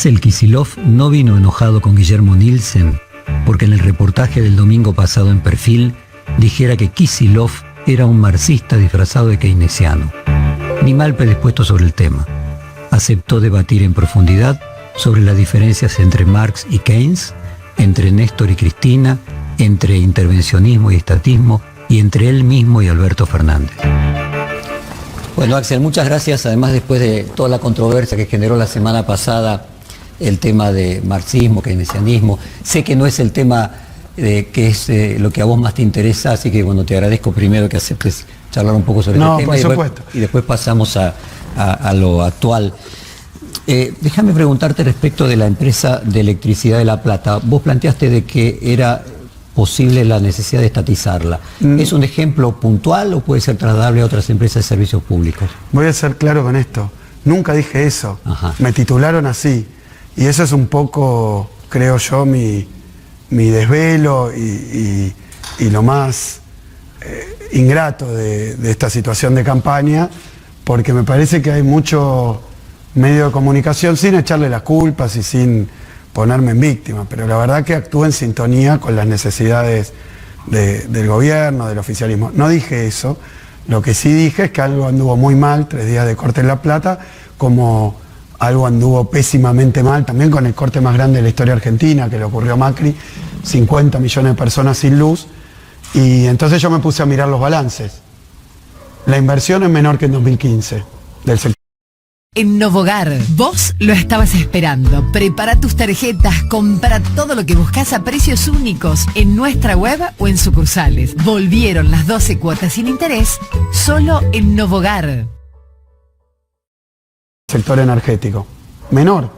Axel Kicillof no vino enojado con Guillermo Nielsen porque en el reportaje del domingo pasado en Perfil dijera que Kicillof era un marxista disfrazado de keynesiano, ni mal predispuesto sobre el tema. Aceptó debatir en profundidad sobre las diferencias entre Marx y Keynes, entre Néstor y Cristina, entre intervencionismo y estatismo, y entre él mismo y Alberto Fernández. Bueno, Axel, muchas gracias. Además, después de toda la controversia que generó la semana pasada el tema de marxismo, keynesianismo, sé que no es el tema que es lo que a vos más te interesa, así que bueno, te agradezco primero que aceptes charlar un poco sobre este tema y después pasamos a lo actual. Déjame preguntarte respecto de la empresa de electricidad de La Plata. Vos planteaste de que era posible la necesidad de estatizarla. ¿Es un ejemplo puntual o puede ser trasladable a otras empresas de servicios públicos? Voy a ser claro con esto. Nunca dije eso. Ajá. Me titularon así. Y eso es un poco, creo yo, mi desvelo y lo más ingrato de esta situación de campaña, porque me parece que hay mucho medio de comunicación, sin echarle las culpas y sin ponerme en víctima, pero la verdad que actúo en sintonía con las necesidades del gobierno, del oficialismo. No dije eso, lo que sí dije es que algo anduvo muy mal, 3 días de corte en La Plata, como algo anduvo pésimamente mal, también con el corte más grande de la historia argentina, que le ocurrió a Macri, 50 millones de personas sin luz, y entonces yo me puse a mirar los balances. La inversión es menor que en 2015 del sector. En Novogar, vos lo estabas esperando. Prepara tus tarjetas, compra todo lo que buscas a precios únicos en nuestra web o en sucursales. Volvieron las 12 cuotas sin interés, solo en Novogar. Sector energético, menor.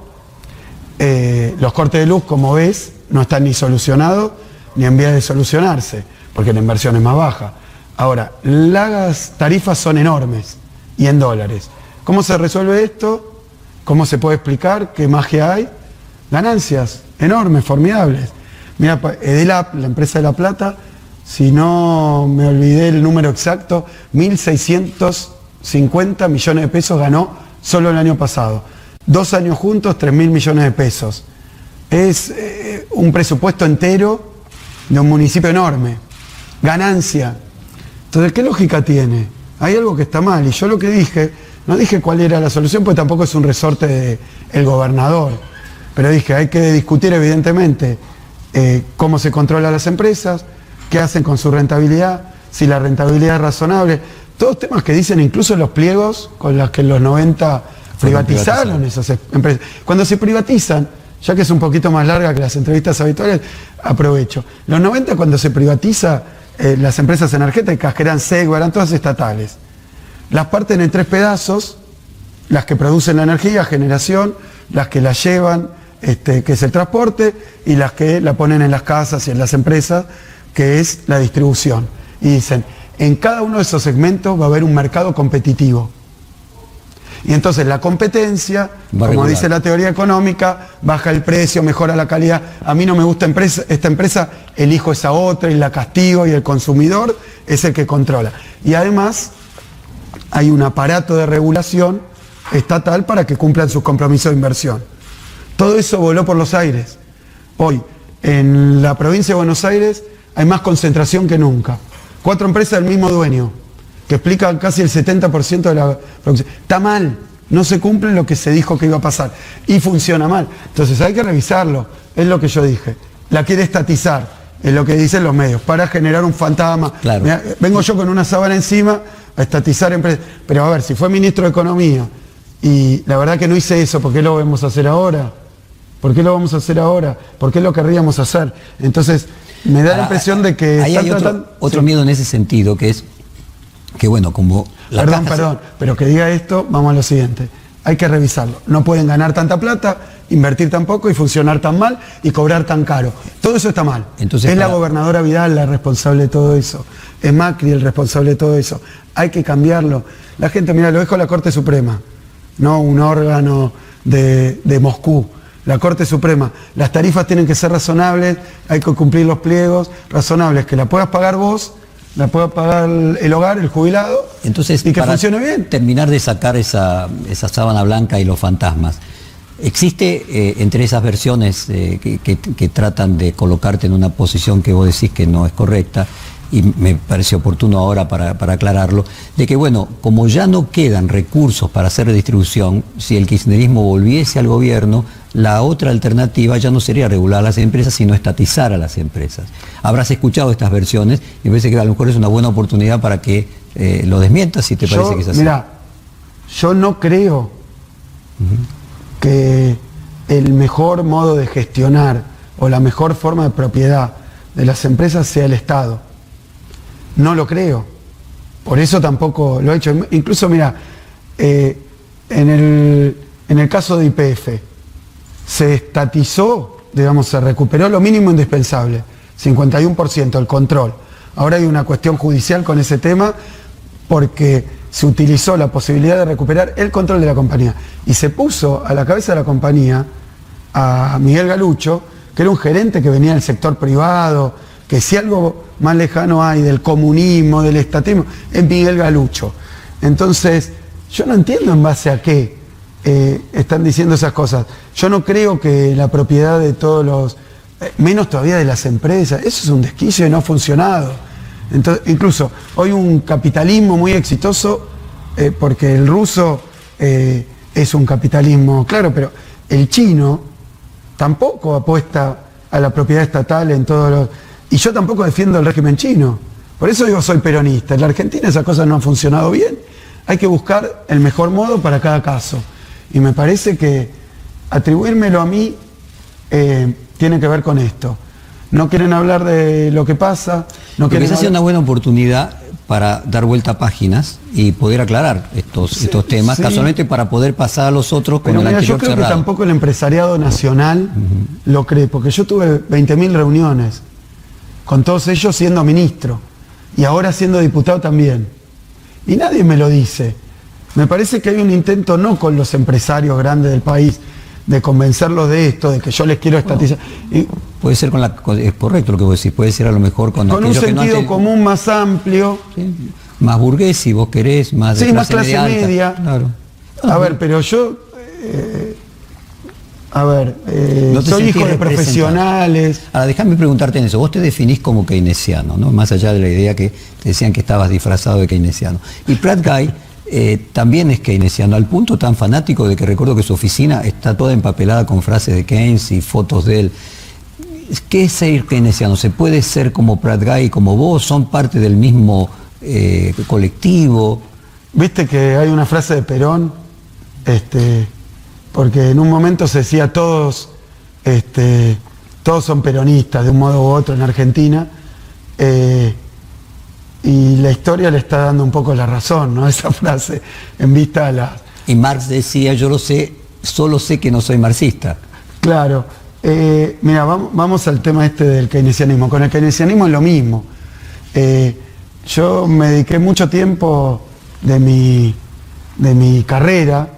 Los cortes de luz, como ves, no están ni solucionados ni en vías de solucionarse, porque la inversión es más baja. Ahora, las tarifas son enormes y en dólares. ¿Cómo se resuelve esto? ¿Cómo se puede explicar? ¿Qué magia hay? Ganancias enormes, formidables. Mira, Edelap, la empresa de La Plata, si no me olvidé el número exacto, 1.650 millones de pesos ganó solo el año pasado. 2 años juntos, 3.000 millones de pesos. Es un presupuesto entero de un municipio enorme. Ganancia. Entonces, ¿qué lógica tiene? Hay algo que está mal. Y yo lo que dije, no dije cuál era la solución, porque tampoco es un resorte del gobernador. Pero dije, hay que discutir evidentemente cómo se controlan las empresas, qué hacen con su rentabilidad, si la rentabilidad es razonable. Todos temas que dicen incluso los pliegos con los que en los 90 privatizaron esas empresas. Cuando se privatizan, ya que es un poquito más larga que las entrevistas habituales, aprovecho. Los 90, cuando se privatiza las empresas energéticas, que eran Segua, eran todas estatales. Las parten en 3 pedazos, las que producen la energía, generación, las que la llevan, que es el transporte, y las que la ponen en las casas y en las empresas, que es la distribución. Y dicen, en cada uno de esos segmentos va a haber un mercado competitivo. Y entonces la competencia, como dice la teoría económica, baja el precio, mejora la calidad. A mí no me gusta esta empresa, elijo esa otra y la castigo, y el consumidor es el que controla. Y además hay un aparato de regulación estatal para que cumplan sus compromisos de inversión. Todo eso voló por los aires. Hoy, en la provincia de Buenos Aires, hay más concentración que nunca. 4 empresas del mismo dueño, que explican casi el 70% de la producción. Está mal, no se cumple lo que se dijo que iba a pasar. Y funciona mal. Entonces hay que revisarlo, es lo que yo dije. La quiere estatizar, es lo que dicen los medios, para generar un fantasma. Claro. Mirá, vengo yo con una sábana encima a estatizar empresas. Pero a ver, si fue ministro de Economía, y la verdad que no hice eso, ¿por qué lo vamos a hacer ahora? ¿Por qué lo vamos a hacer ahora? ¿Por qué lo querríamos hacer? Entonces, me da la impresión de que... Ahí hay otro miedo en ese sentido, que es que, bueno, como... Perdón, pero que diga esto, vamos a lo siguiente. Hay que revisarlo. No pueden ganar tanta plata, invertir tan poco y funcionar tan mal y cobrar tan caro. Todo eso está mal. Entonces, es la gobernadora Vidal la responsable de todo eso. Es Macri el responsable de todo eso. Hay que cambiarlo. La gente, mira, lo dejo a la Corte Suprema, no un órgano de Moscú. La Corte Suprema, las tarifas tienen que ser razonables, hay que cumplir los pliegos razonables, que la puedas pagar vos, la pueda pagar el hogar, el jubilado, entonces, y que funcione bien. Terminar de sacar esa sábana blanca y los fantasmas. Existe entre esas versiones que tratan de colocarte en una posición que vos decís que no es correcta, y me parece oportuno ahora para aclararlo, de que bueno, como ya no quedan recursos para hacer redistribución, si el kirchnerismo volviese al gobierno, la otra alternativa ya no sería regular a las empresas, sino estatizar a las empresas. Habrás escuchado estas versiones y me parece que a lo mejor es una buena oportunidad para que lo desmientas, si te parece que es así. Mira, yo no creo que el mejor modo de gestionar o la mejor forma de propiedad de las empresas sea el Estado. No lo creo. Por eso tampoco lo he hecho. Incluso, mira, en el caso de YPF, se estatizó, digamos, se recuperó lo mínimo indispensable, 51% el control. Ahora hay una cuestión judicial con ese tema porque se utilizó la posibilidad de recuperar el control de la compañía y se puso a la cabeza de la compañía a Miguel Galucho, que era un gerente que venía del sector privado, que si algo más lejano hay del comunismo, del estatismo, es Miguel Galucho. Entonces, yo no entiendo en base a qué están diciendo esas cosas. Yo no creo que la propiedad de todos los, menos todavía de las empresas, eso es un desquicio y no ha funcionado. Entonces, incluso hoy un capitalismo muy exitoso, porque el ruso es un capitalismo, claro, pero el chino tampoco apuesta a la propiedad estatal en todos los... Y yo tampoco defiendo el régimen chino. Por eso digo, soy peronista. En la Argentina esas cosas no han funcionado bien. Hay que buscar el mejor modo para cada caso. Y me parece que atribuírmelo a mí tiene que ver con esto. No quieren hablar de lo que pasa. No quieren esa sea una buena oportunidad para dar vuelta a páginas y poder aclarar estos temas, casualmente para poder pasar a los otros con el anterior yo creo cerrado. Que tampoco el empresariado nacional lo cree, porque yo tuve 20.000 reuniones con todos ellos siendo ministro y ahora siendo diputado también. Y nadie me lo dice. Me parece que hay un intento no con los empresarios grandes del país de convencerlos de esto, de que yo les quiero estatizar. Puede ser es correcto lo que vos decís, puede ser a lo mejor con un sentido común más amplio. ¿Sí? Más burgués, si vos querés, más de más clase media. Claro. A ver, pero yo... no soy hijo de profesionales. Ahora, déjame preguntarte en eso. Vos te definís como keynesiano, ¿no? Más allá de la idea que te decían que estabas disfrazado de keynesiano. Y Prat Guy también es keynesiano, al punto tan fanático de que recuerdo que su oficina está toda empapelada con frases de Keynes y fotos de él. ¿Qué es ser keynesiano? ¿Se puede ser como Prat Guy y como vos? ¿Son parte del mismo colectivo? Viste que hay una frase de Perón, porque en un momento se decía todos son peronistas de un modo u otro en Argentina, y la historia le está dando un poco la razón, ¿no? Esa frase en vista a la... Y Marx decía, yo lo sé, solo sé que no soy marxista. Claro. Mira, vamos al tema del keynesianismo. Con el keynesianismo es lo mismo. Yo me dediqué mucho tiempo de mi carrera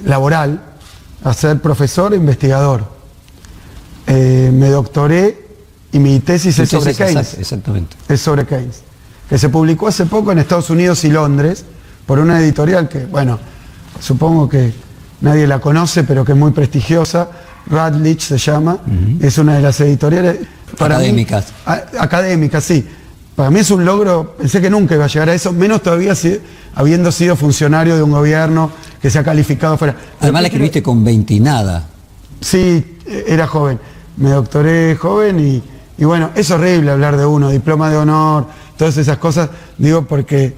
laboral a ser profesor e investigador. Me doctoré y mi tesis es sobre Keynes. Exactamente. Es sobre Keynes, que se publicó hace poco en Estados Unidos y Londres por una editorial que, bueno, supongo que nadie la conoce, pero que es muy prestigiosa. Routledge se llama, es una de las editoriales académicas. Académicas, sí. Para mí es un logro, pensé que nunca iba a llegar a eso, menos todavía habiendo sido funcionario de un gobierno que se ha calificado fuera. Además la escribiste con 20 y nada. Sí, era joven. Me doctoré joven y bueno, es horrible hablar de uno, diploma de honor, todas esas cosas, digo porque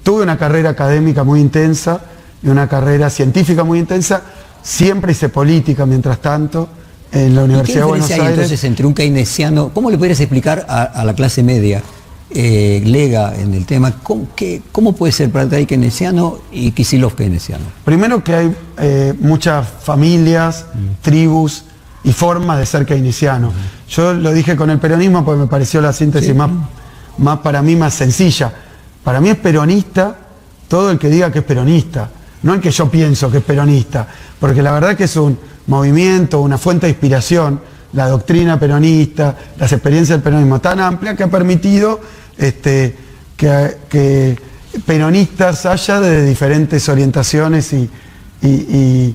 tuve una carrera académica muy intensa y una carrera científica muy intensa, siempre hice política mientras tanto en la Universidad de Buenos Aires. Entonces entre un keynesiano, ¿cómo le podrías explicar a la clase media, lega en el tema, cómo puede ser Prat Guy keynesiano y Kicillof keynesiano? Primero que hay muchas familias, tribus y formas de ser keynesiano. Yo lo dije con el peronismo porque me pareció la síntesis más para mí más sencilla. Para mí es peronista todo el que diga que es peronista, no el que yo pienso que es peronista, porque la verdad que es un movimiento, una fuente de inspiración, la doctrina peronista, las experiencias del peronismo tan amplia que ha permitido que peronistas haya de diferentes orientaciones y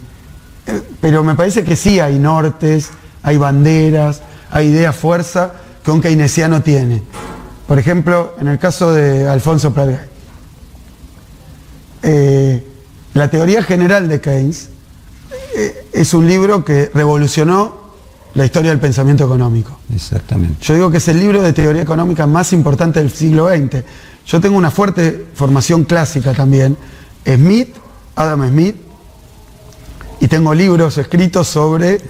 pero me parece que sí hay nortes, hay banderas, hay ideas fuerza que un keynesiano tiene. Por ejemplo, en el caso de Alfonso Prat Gay, la teoría general de Keynes es un libro que revolucionó la historia del pensamiento económico. Exactamente. Yo digo que es el libro de teoría económica más importante del siglo XX. Yo tengo una fuerte formación clásica también. Adam Smith, y tengo libros escritos sobre...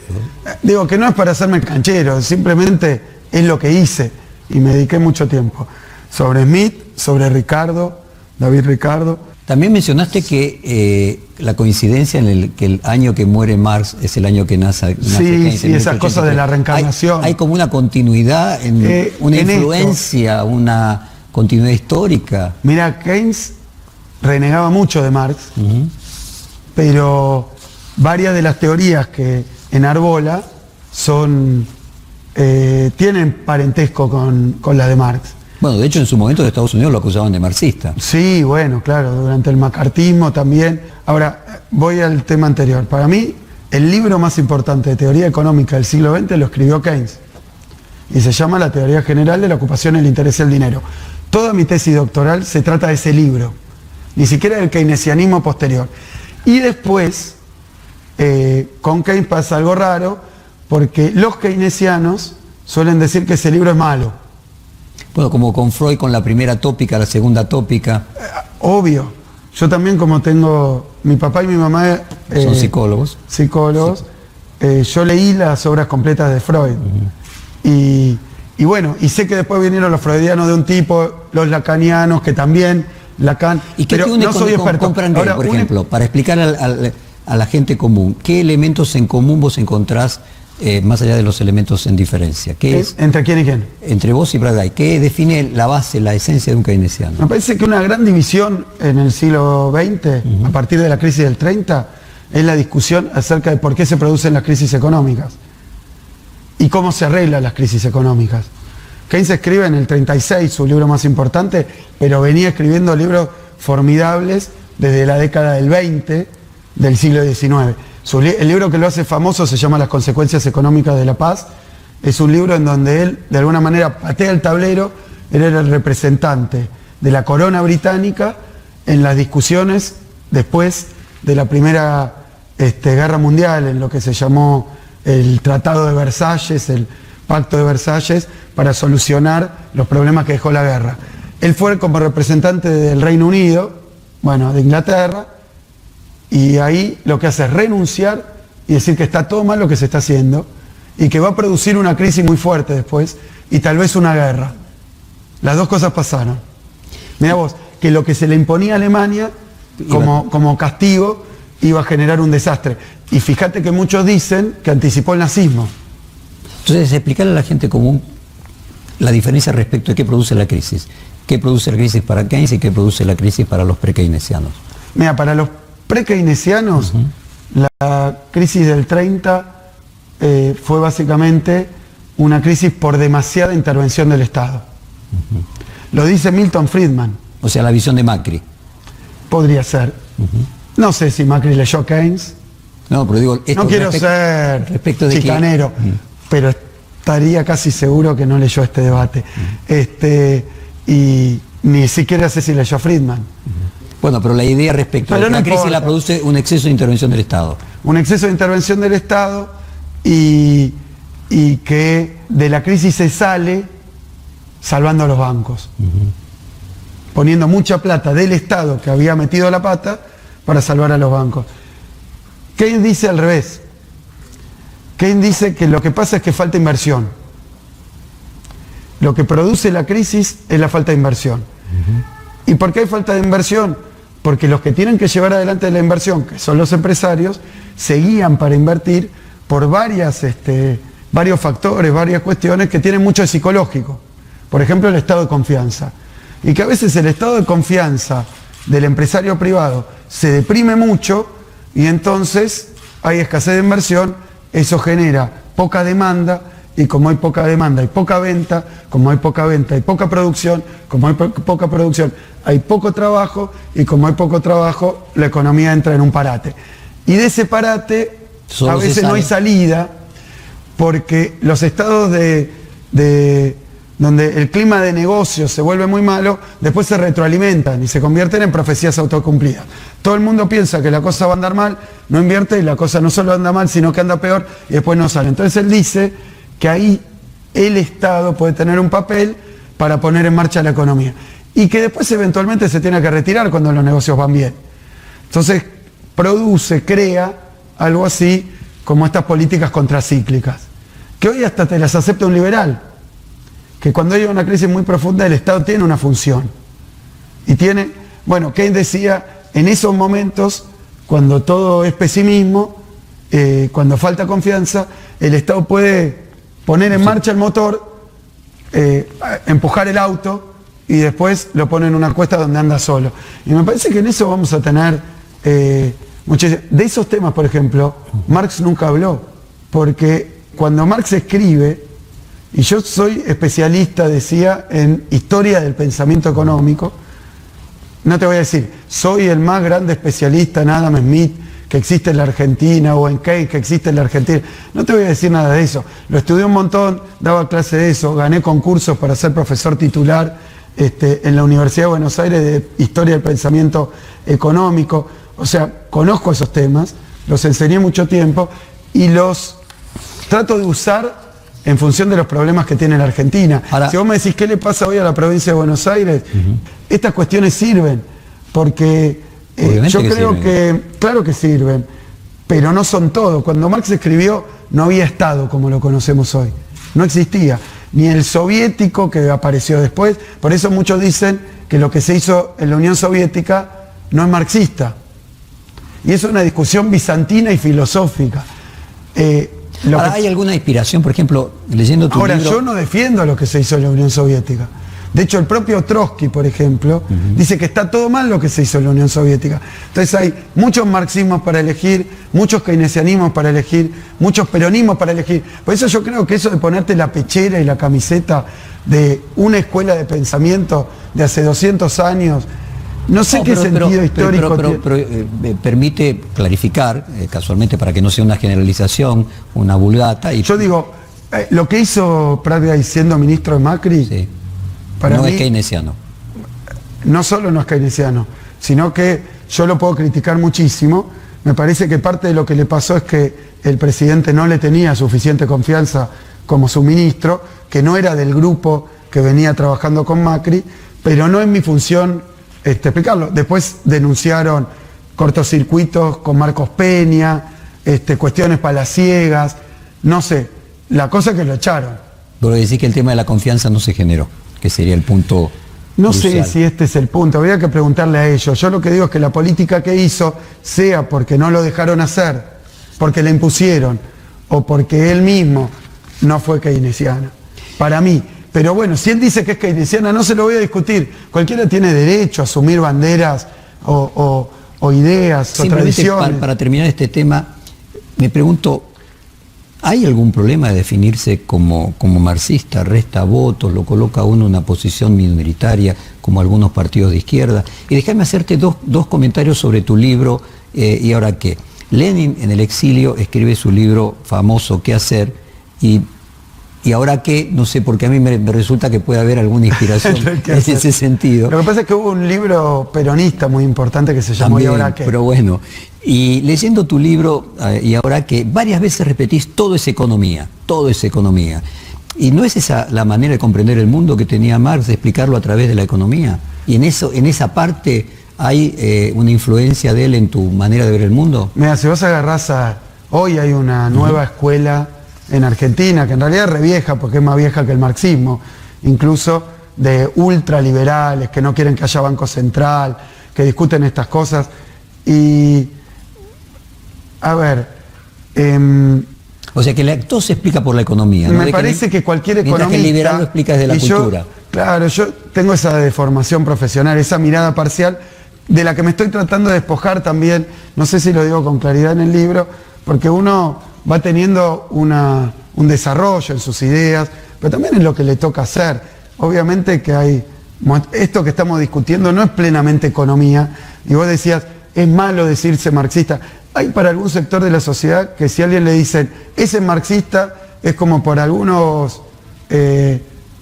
Digo que no es para hacerme el canchero, simplemente es lo que hice y me dediqué mucho tiempo. Sobre Smith, sobre David Ricardo. También mencionaste que la coincidencia que el año que muere Marx es el año que nace Keynes. Sí, esas cosas de la reencarnación. Hay como una continuidad, una influencia, una continuidad histórica. Mira, Keynes renegaba mucho de Marx, pero varias de las teorías que enarbola tienen parentesco con la de Marx. Bueno, de hecho en su momento de Estados Unidos lo acusaban de marxista. Sí, bueno, claro, durante el macartismo también. Ahora, voy al tema anterior. Para mí, el libro más importante de teoría económica del siglo XX lo escribió Keynes. Y se llama La teoría general de la ocupación, el interés y el dinero. Toda mi tesis doctoral se trata de ese libro. Ni siquiera del keynesianismo posterior. Y después, con Keynes pasa algo raro, porque los keynesianos suelen decir que ese libro es malo. Bueno, como con Freud, con la primera tópica, la segunda tópica. Obvio. Yo también, como tengo... Mi papá y mi mamá... son psicólogos. Psicólogos. Yo leí las obras completas de Freud. Y bueno, y sé que después vinieron los freudianos de un tipo, los lacanianos, que también... Lacan, ¿Y qué pero te une no soy experto. Ahora, por ejemplo, para explicar a la gente común, ¿qué elementos en común vos encontrás más allá de los elementos en diferencia? ¿Qué es? ¿Entre quién y quién? Entre vos y Prat Gay. ¿Qué define la base, la esencia de un keynesiano? Me parece que una gran división en el siglo XX, a partir de la crisis del 30, es la discusión acerca de por qué se producen las crisis económicas y cómo se arreglan las crisis económicas. Keynes escribe en el 36 su libro más importante, pero venía escribiendo libros formidables desde la década del 20 del siglo XIX. El libro que lo hace famoso se llama Las consecuencias económicas de la paz. Es un libro en donde él, de alguna manera, patea el tablero. Él era el representante de la corona británica en las discusiones después de la Primera Guerra Mundial, en lo que se llamó el Tratado de Versalles, el Pacto de Versalles, para solucionar los problemas que dejó la guerra. Él fue como representante del Reino Unido, de Inglaterra, y ahí lo que hace es renunciar y decir que está todo mal lo que se está haciendo y que va a producir una crisis muy fuerte después y tal vez una guerra. Las dos cosas pasaron. Mirá vos, que lo que se le imponía a Alemania como castigo iba a generar un desastre. Y fíjate que muchos dicen que anticipó el nazismo. Entonces, explicarle a la gente común la diferencia respecto de qué produce la crisis. ¿Qué produce la crisis para Keynes y qué produce la crisis para los pre-keynesianos? Mira, para los pre-keynesianos, la crisis del 30 fue básicamente una crisis por demasiada intervención del Estado. Lo dice Milton Friedman. O sea, la visión de Macri. Podría ser. No sé si Macri leyó Keynes. No, pero digo... No quiero ser chicanero, pero estaría casi seguro que no leyó este debate. Y ni siquiera sé si leyó Friedman. Bueno, pero la idea respecto a la crisis la produce un exceso de intervención del Estado. Un exceso de intervención del Estado y que de la crisis se sale salvando a los bancos. Poniendo mucha plata del Estado que había metido la pata para salvar a los bancos. Keynes dice al revés. Keynes dice que lo que pasa es que falta inversión. Lo que produce la crisis es la falta de inversión. ¿Y por qué hay falta de inversión? Porque los que tienen que llevar adelante la inversión, que son los empresarios, se guían para invertir por varios factores, varias cuestiones que tienen mucho de psicológico. Por ejemplo, el estado de confianza. Y que a veces el estado de confianza del empresario privado se deprime mucho y entonces hay escasez de inversión, eso genera poca demanda, y como hay poca demanda hay poca venta, como hay poca venta hay poca producción, como hay poca producción hay poco trabajo, y como hay poco trabajo la economía entra en un parate. Y de ese parate a veces no hay salida, porque los estados donde el clima de negocios se vuelve muy malo, después se retroalimentan y se convierten en profecías autocumplidas. Todo el mundo piensa que la cosa va a andar mal, no invierte y la cosa no solo anda mal, sino que anda peor y después no sale. Entonces él dice que ahí el Estado puede tener un papel para poner en marcha la economía y que después eventualmente se tiene que retirar cuando los negocios van bien. Entonces crea algo así como estas políticas contracíclicas, que hoy hasta te las acepta un liberal, que cuando hay una crisis muy profunda el Estado tiene una función. Y tiene, bueno, Keynes decía, en esos momentos, cuando todo es pesimismo, cuando falta confianza, el Estado puede poner en marcha el motor, empujar el auto y después lo pone en una cuesta donde anda solo. Y me parece que en eso vamos a tener muchísimos. De esos temas, por ejemplo, Marx nunca habló, porque cuando Marx escribe, y yo soy especialista, decía, en historia del pensamiento económico, no te voy a decir, soy el más grande especialista en Adam Smith que existe en la Argentina o en Keynes que existe en la Argentina, no te voy a decir nada de eso. Lo estudié un montón, daba clase de eso, gané concursos para ser profesor titular en la Universidad de Buenos Aires de historia del pensamiento económico. O sea, conozco esos temas, los enseñé mucho tiempo y los trato de usar en función de los problemas que tiene la Argentina. Ahora, si vos me decís qué le pasa hoy a la provincia de Buenos Aires, estas cuestiones sirven, porque yo creo que, claro que sirven, pero no son todo. Cuando Marx escribió no había Estado como lo conocemos hoy, no existía, ni el soviético que apareció después, por eso muchos dicen que lo que se hizo en la Unión Soviética no es marxista, y es una discusión bizantina y filosófica. Ahora, ¿hay alguna inspiración, por ejemplo, leyendo tu libro? Ahora, yo no defiendo lo que se hizo en la Unión Soviética. De hecho, el propio Trotsky, por ejemplo, dice que está todo mal lo que se hizo en la Unión Soviética. Entonces hay muchos marxismos para elegir, muchos keynesianismos para elegir, muchos peronismos para elegir. Por eso yo creo que eso de ponerte la pechera y la camiseta de una escuela de pensamiento de hace 200 años, no sé qué sentido histórico tiene. Permite clarificar, casualmente para que no sea una generalización, una vulgata. Y yo digo, lo que hizo Prat siendo ministro de Macri, sí, para no mí, es keynesiano. No solo no es keynesiano, sino que yo lo puedo criticar muchísimo. Me parece que parte de lo que le pasó es que el presidente no le tenía suficiente confianza como su ministro, que no era del grupo que venía trabajando con Macri, pero no es mi función explicarlo. Después denunciaron cortocircuitos con Marcos Peña, cuestiones palaciegas, no sé, la cosa es que lo echaron. Pero decís que el tema de la confianza no se generó, que sería el punto no crucial. sé si este es el punto, habría que preguntarle a ellos. Yo lo que digo es que la política que hizo, sea porque no lo dejaron hacer, porque le impusieron, o porque él mismo no fue keynesiana, para mí. Pero bueno, si él dice que es keynesiana, no se lo voy a discutir. Cualquiera tiene derecho a asumir banderas o ideas o tradiciones. Para terminar este tema, me pregunto, ¿hay algún problema de definirse como marxista? ¿Resta votos? ¿Lo coloca a uno en una posición minoritaria como algunos partidos de izquierda? Y déjame hacerte dos comentarios sobre tu libro, ¿y ahora qué? Lenin en el exilio escribe su libro famoso ¿Qué hacer? Y ahora qué, no sé, porque a mí me resulta que puede haber alguna inspiración en ese sentido. Lo que pasa es que hubo un libro peronista muy importante que se llamó También, ¿Y ahora qué? Pero bueno, y leyendo tu libro, ¿y ahora qué? Varias veces repetís, todo es economía, todo es economía. ¿Y no es esa la manera de comprender el mundo que tenía Marx, de explicarlo a través de la economía? Y en esa parte hay una influencia de él en tu manera de ver el mundo. Mira, si vos agarrás hoy hay una nueva escuela en Argentina, que en realidad es re vieja porque es más vieja que el marxismo, incluso de ultraliberales que no quieren que haya Banco Central, que discuten estas cosas. Y, a ver... o sea que todo se explica por la economía, ¿no? Me parece que cualquier economista... Mientras que el liberal lo explica desde la cultura. Claro, yo tengo esa deformación profesional, esa mirada parcial, de la que me estoy tratando de despojar también, no sé si lo digo con claridad en el libro, porque uno va teniendo un desarrollo en sus ideas, pero también en lo que le toca hacer. Obviamente que esto que estamos discutiendo no es plenamente economía, y vos decías, es malo decirse marxista. Hay para algún sector de la sociedad que si a alguien le dicen, ese es marxista, es como por algunos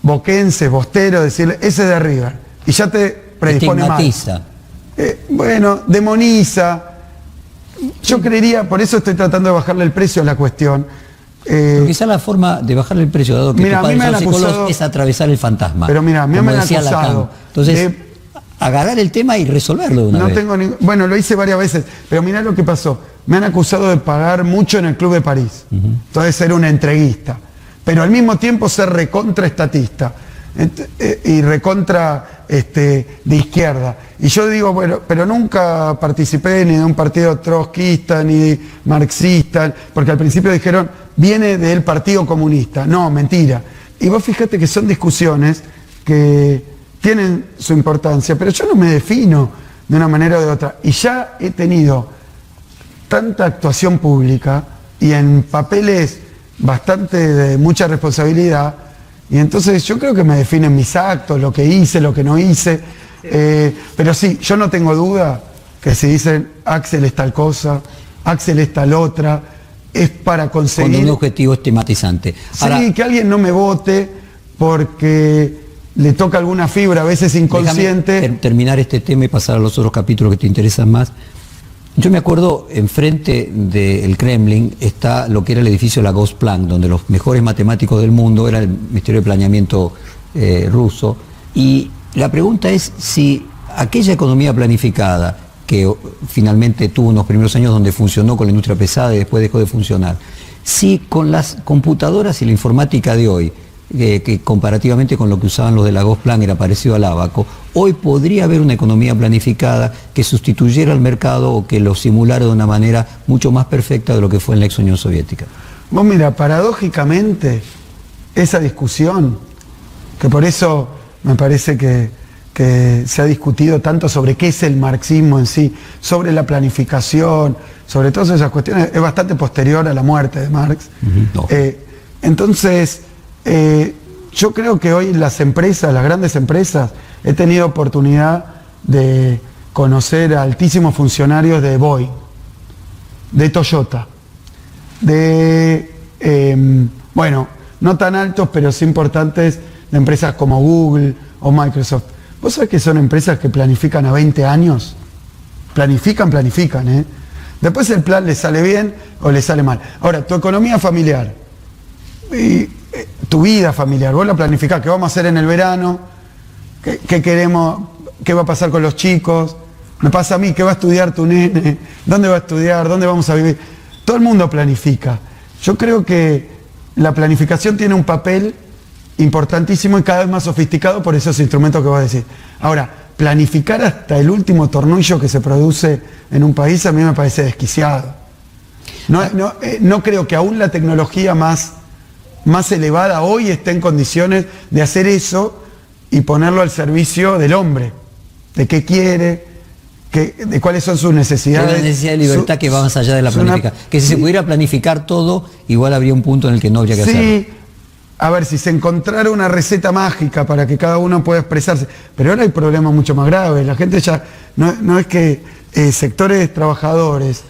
boquenses, bosteros, decirle, ese es de River. Y ya te predispone mal. Estigmatiza. Bueno, demoniza. Yo creería, por eso estoy tratando de bajarle el precio a la cuestión. Pero quizá la forma de bajarle el precio, dado que mira, tu padre a mí me han son psicólogos, acusado, es atravesar el fantasma. Pero mira, a mí me han acusado. Entonces, agarrar el tema y resolverlo de una vez. Bueno, lo hice varias veces, pero mirá lo que pasó. Me han acusado de pagar mucho en el Club de París. Entonces ser un entreguista. Pero al mismo tiempo ser recontraestatista. Y recontra de izquierda. Y yo digo, bueno, pero nunca participé ni de un partido trotskista, ni marxista, porque al principio dijeron, viene del Partido Comunista. No, mentira. Y vos fíjate que son discusiones que tienen su importancia, pero yo no me defino de una manera o de otra. Y ya he tenido tanta actuación pública y en papeles bastante de mucha responsabilidad, y entonces yo creo que me definen mis actos, lo que hice, lo que no hice. Pero sí, yo no tengo duda que si dicen Axel es tal cosa, Axel es tal otra, es para conseguir... Con un objetivo estigmatizante. Ahora, sí, que alguien no me vote porque le toca alguna fibra, a veces inconsciente. Déjame terminar este tema y pasar a los otros capítulos que te interesan más. Yo me acuerdo, enfrente del Kremlin está lo que era el edificio La Gosplan, donde los mejores matemáticos del mundo, era el Ministerio de Planeamiento ruso, y la pregunta es si aquella economía planificada, que finalmente tuvo unos primeros años donde funcionó con la industria pesada y después dejó de funcionar, si con las computadoras y la informática de hoy, que comparativamente con lo que usaban los de la Gosplan era parecido al ábaco, hoy podría haber una economía planificada que sustituyera al mercado o que lo simulara de una manera mucho más perfecta de lo que fue en la ex Unión Soviética. Vos mira, paradójicamente, esa discusión, que por eso me parece que se ha discutido tanto sobre qué es el marxismo en sí, sobre la planificación, sobre todas esas cuestiones, es bastante posterior a la muerte de Marx. No. Entonces, yo creo que hoy las empresas, las grandes empresas, he tenido oportunidad de conocer a altísimos funcionarios de Boeing, de Toyota, bueno, no tan altos, pero sí importantes, de empresas como Google o Microsoft. ¿Vos sabés que son empresas que planifican a 20 años? Planifican, ¿eh? Después el plan les sale bien o les sale mal. Ahora, tu economía familiar y tu vida familiar, vos la planificás, ¿qué vamos a hacer en el verano? ¿Qué queremos? ¿Qué va a pasar con los chicos? Me pasa a mí, ¿qué va a estudiar tu nene? ¿Dónde va a estudiar? ¿Dónde vamos a vivir? Todo el mundo planifica. Yo creo que la planificación tiene un papel importantísimo y cada vez más sofisticado por esos instrumentos que vos decís. Ahora, planificar hasta el último tornillo que se produce en un país a mí me parece desquiciado. No creo que aún la tecnología más elevada hoy esté en condiciones de hacer eso y ponerlo al servicio del hombre, de qué quiere, de cuáles son sus necesidades. Una necesidad de libertad que va más allá de la planificación. Que si se pudiera planificar todo, igual habría un punto en el que no habría que hacerlo. Sí, a ver, si se encontrara una receta mágica para que cada uno pueda expresarse, pero ahora hay problemas mucho más graves. La gente ya, no es que sectores trabajadores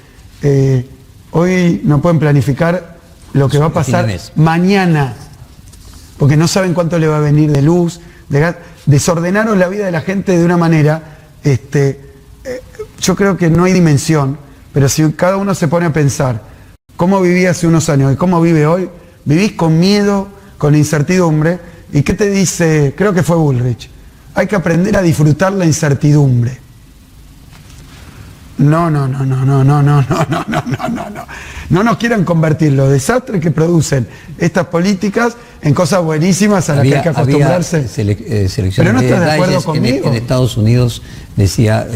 hoy no pueden planificar lo que va a pasar mañana, porque no saben cuánto le va a venir de luz, de gas. Desordenaron la vida de la gente de una manera, yo creo que no hay dimensión, pero si cada uno se pone a pensar cómo vivía hace unos años y cómo vive hoy, vivís con miedo, con incertidumbre. ¿Y qué te dice? Creo que fue Bullrich. Hay que aprender a disfrutar la incertidumbre. No nos quieran convertir los desastres que producen estas políticas en cosas buenísimas a las que hay que acostumbrarse. Pero no estás de acuerdo conmigo. En Estados Unidos decía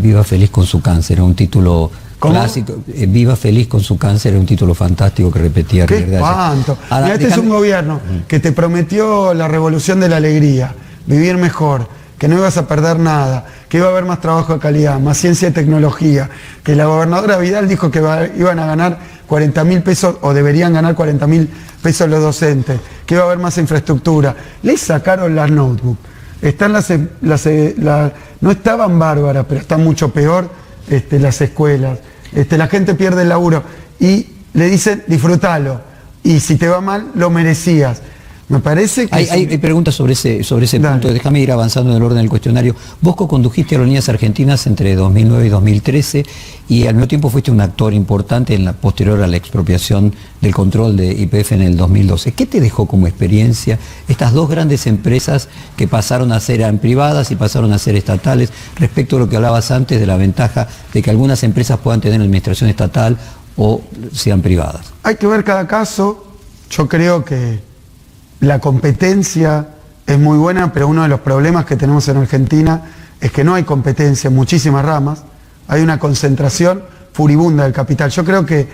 viva feliz con su cáncer, era un título clásico. Viva feliz con su cáncer, era un título fantástico que repetía. ¡Qué espanto! Ahora, este es un gobierno que te prometió la revolución de la alegría, vivir mejor, que no ibas a perder nada, que iba a haber más trabajo de calidad, más ciencia y tecnología, que la gobernadora Vidal dijo que iban a ganar 40.000 pesos, o deberían ganar 40.000 pesos los docentes, que iba a haber más infraestructura. Les sacaron las notebooks. Están no estaban bárbaras, pero están mucho peor las escuelas, la gente pierde el laburo y le dicen disfrútalo y si te va mal lo merecías. Me parece que... Hay preguntas sobre ese punto. Déjame ir avanzando en el orden del cuestionario. Vos co-condujiste Aerolíneas Argentinas entre 2009 y 2013 y al mismo tiempo fuiste un actor importante en la posterior a la expropiación del control de YPF en el 2012. ¿Qué te dejó como experiencia estas dos grandes empresas que pasaron a ser privadas y pasaron a ser estatales, respecto a lo que hablabas antes de la ventaja de que algunas empresas puedan tener administración estatal o sean privadas? Hay que ver cada caso. Yo creo que la competencia es muy buena, pero uno de los problemas que tenemos en Argentina es que no hay competencia en muchísimas ramas, hay una concentración furibunda del capital. Yo creo que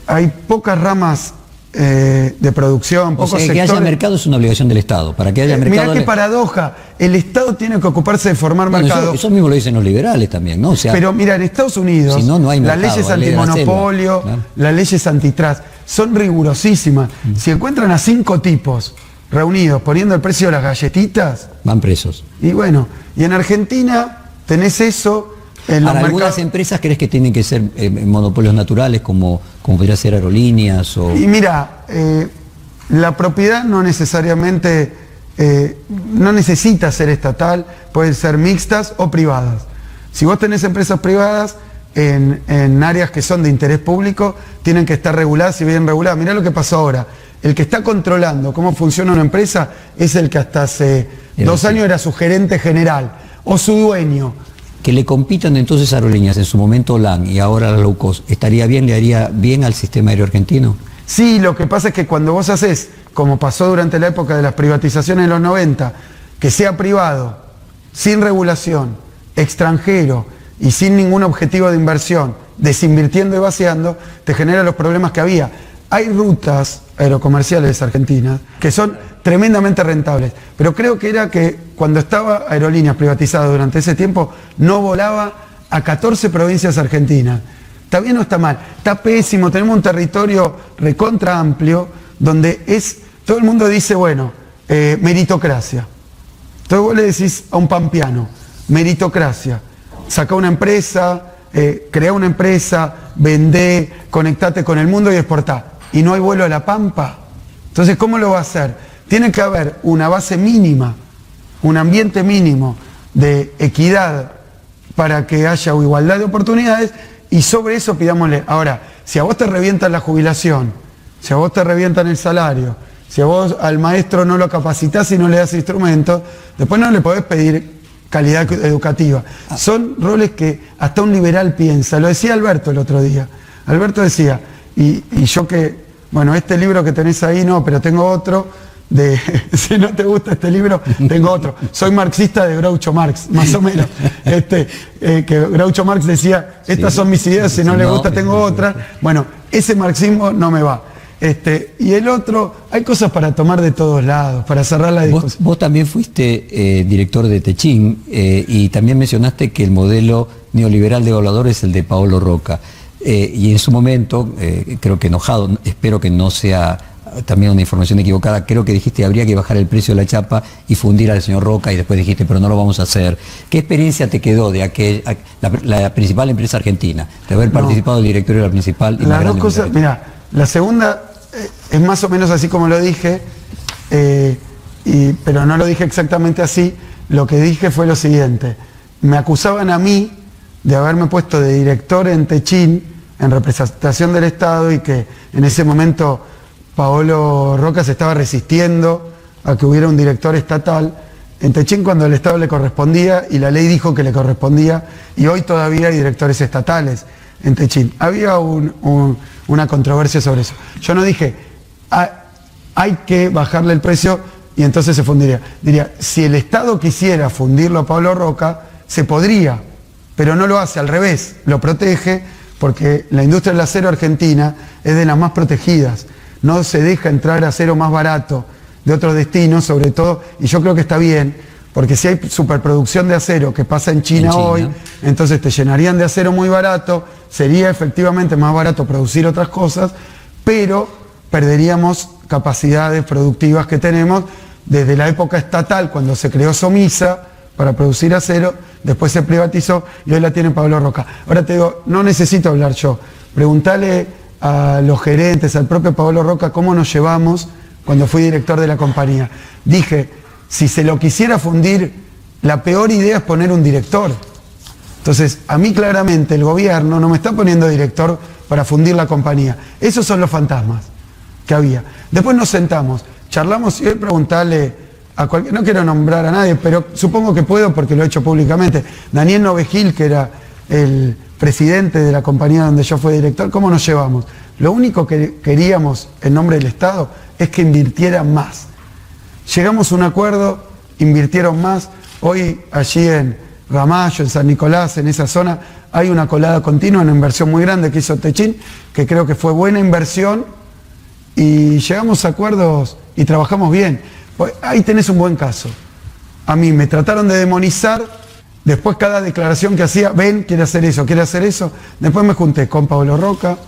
hay pocas ramas de producción, pocos sectores. Que haya mercado es una obligación del Estado. Para que haya mercado... Mirá qué paradoja, el Estado tiene que ocuparse de formar mercado. Eso mismo lo dicen los liberales también, ¿no? O sea, pero mira, en Estados Unidos, si no hay mercado, las leyes antimonopolio, claro, las leyes antitrust, son rigurosísimas. Si encuentran a 5 tipos reunidos poniendo el precio de las galletitas, van presos. Y bueno, y en Argentina tenés eso. Para algunas empresas crees que tienen que ser monopolios naturales, como podría ser Aerolíneas o... Y mira, la propiedad no necesariamente, no necesita ser estatal, pueden ser mixtas o privadas. Si vos tenés empresas privadas en áreas que son de interés público, tienen que estar reguladas y bien reguladas. Mirá lo que pasó ahora. El que está controlando cómo funciona una empresa es el que hasta hace 2 años era su gerente general o su dueño. Que le compitan entonces Aerolíneas, en su momento LAN y ahora la low cost, ¿estaría bien, le haría bien al sistema aéreo argentino? Sí, lo que pasa es que cuando vos haces, como pasó durante la época de las privatizaciones de los 90, que sea privado, sin regulación, extranjero y sin ningún objetivo de inversión, desinvirtiendo y vaciando, te genera los problemas que había. Hay rutas aerocomerciales argentinas que son tremendamente rentables, pero creo que era que cuando estaba Aerolíneas privatizada durante ese tiempo, no volaba a 14 provincias argentinas. ¿Está bien o está mal? Está pésimo, tenemos un territorio recontra amplio, donde todo el mundo dice, bueno, meritocracia. Entonces vos le decís a un pampeano, meritocracia, saca una empresa, crea una empresa, vendé, conectate con el mundo y exportá. Y no hay vuelo a La Pampa. Entonces, ¿cómo lo va a hacer? Tiene que haber una base mínima, un ambiente mínimo de equidad para que haya igualdad de oportunidades y sobre eso pidámosle. Ahora, si a vos te revientan la jubilación, si a vos te revientan el salario, si a vos al maestro no lo capacitás y no le das instrumentos, después no le podés pedir calidad educativa. Son roles que hasta un liberal piensa. Lo decía Alberto el otro día. Alberto decía, y yo que, bueno, este libro que tenés ahí no, pero tengo otro, si no te gusta este libro, tengo otro. Soy marxista de Groucho Marx, más o menos. Que Groucho Marx decía, estas son mis ideas, si no le gusta tengo otras. Bueno, ese marxismo no me va. Y el otro, hay cosas para tomar de todos lados, para cerrar la discusión. Vos también fuiste director de Techin y también mencionaste que el modelo neoliberal de Evaluador es el de Paolo Roca. Y en su momento, creo que enojado, espero que no sea también una información equivocada, creo que dijiste habría que bajar el precio de la chapa y fundir al señor Roca y después dijiste, pero no lo vamos a hacer. ¿Qué experiencia te quedó de la principal empresa argentina, de haber participado del directorio de la principal? Y las dos cosas, mira, la segunda es más o menos así como lo dije, pero no lo dije exactamente así. Lo que dije fue lo siguiente: me acusaban a mí de haberme puesto de director en Techin, en representación del Estado, y que en ese momento Paolo Roca se estaba resistiendo a que hubiera un director estatal en Techin cuando el Estado le correspondía y la ley dijo que le correspondía, y hoy todavía hay directores estatales en Techin. Había una controversia sobre eso. Yo no dije, hay que bajarle el precio y entonces se fundiría. Diría, si el Estado quisiera fundirlo a Paolo Roca, se podría, pero no lo hace, al revés, lo protege, porque la industria del acero argentina es de las más protegidas. No se deja entrar acero más barato de otros destinos, sobre todo, y yo creo que está bien, porque si hay superproducción de acero que pasa en China hoy, entonces te llenarían de acero muy barato, sería efectivamente más barato producir otras cosas, pero perderíamos capacidades productivas que tenemos desde la época estatal, cuando se creó Somisa, para producir acero, después se privatizó y hoy la tiene Pablo Roca. Ahora te digo, no necesito hablar yo, preguntale a los gerentes, al propio Pablo Roca, cómo nos llevamos cuando fui director de la compañía. Dije, si se lo quisiera fundir, la peor idea es poner un director. Entonces, a mí claramente el gobierno no me está poniendo director para fundir la compañía. Esos son los fantasmas que había. Después nos sentamos, charlamos y hoy preguntarle a cualquier, no quiero nombrar a nadie, pero supongo que puedo porque lo he hecho públicamente. Daniel Novegil, que era el presidente de la compañía donde yo fui director, ¿cómo nos llevamos? Lo único que queríamos en nombre del Estado es que invirtieran más. Llegamos a un acuerdo, invirtieron más. Hoy allí en Ramallo, en San Nicolás, en esa zona, hay una colada continua, una inversión muy grande que hizo Techin, que creo que fue buena inversión y llegamos a acuerdos y trabajamos bien. Ahí tenés un buen caso. A mí me trataron de demonizar, después cada declaración que hacía, ven, quiere hacer eso, quiere hacer eso. Después me junté con Pablo Roca,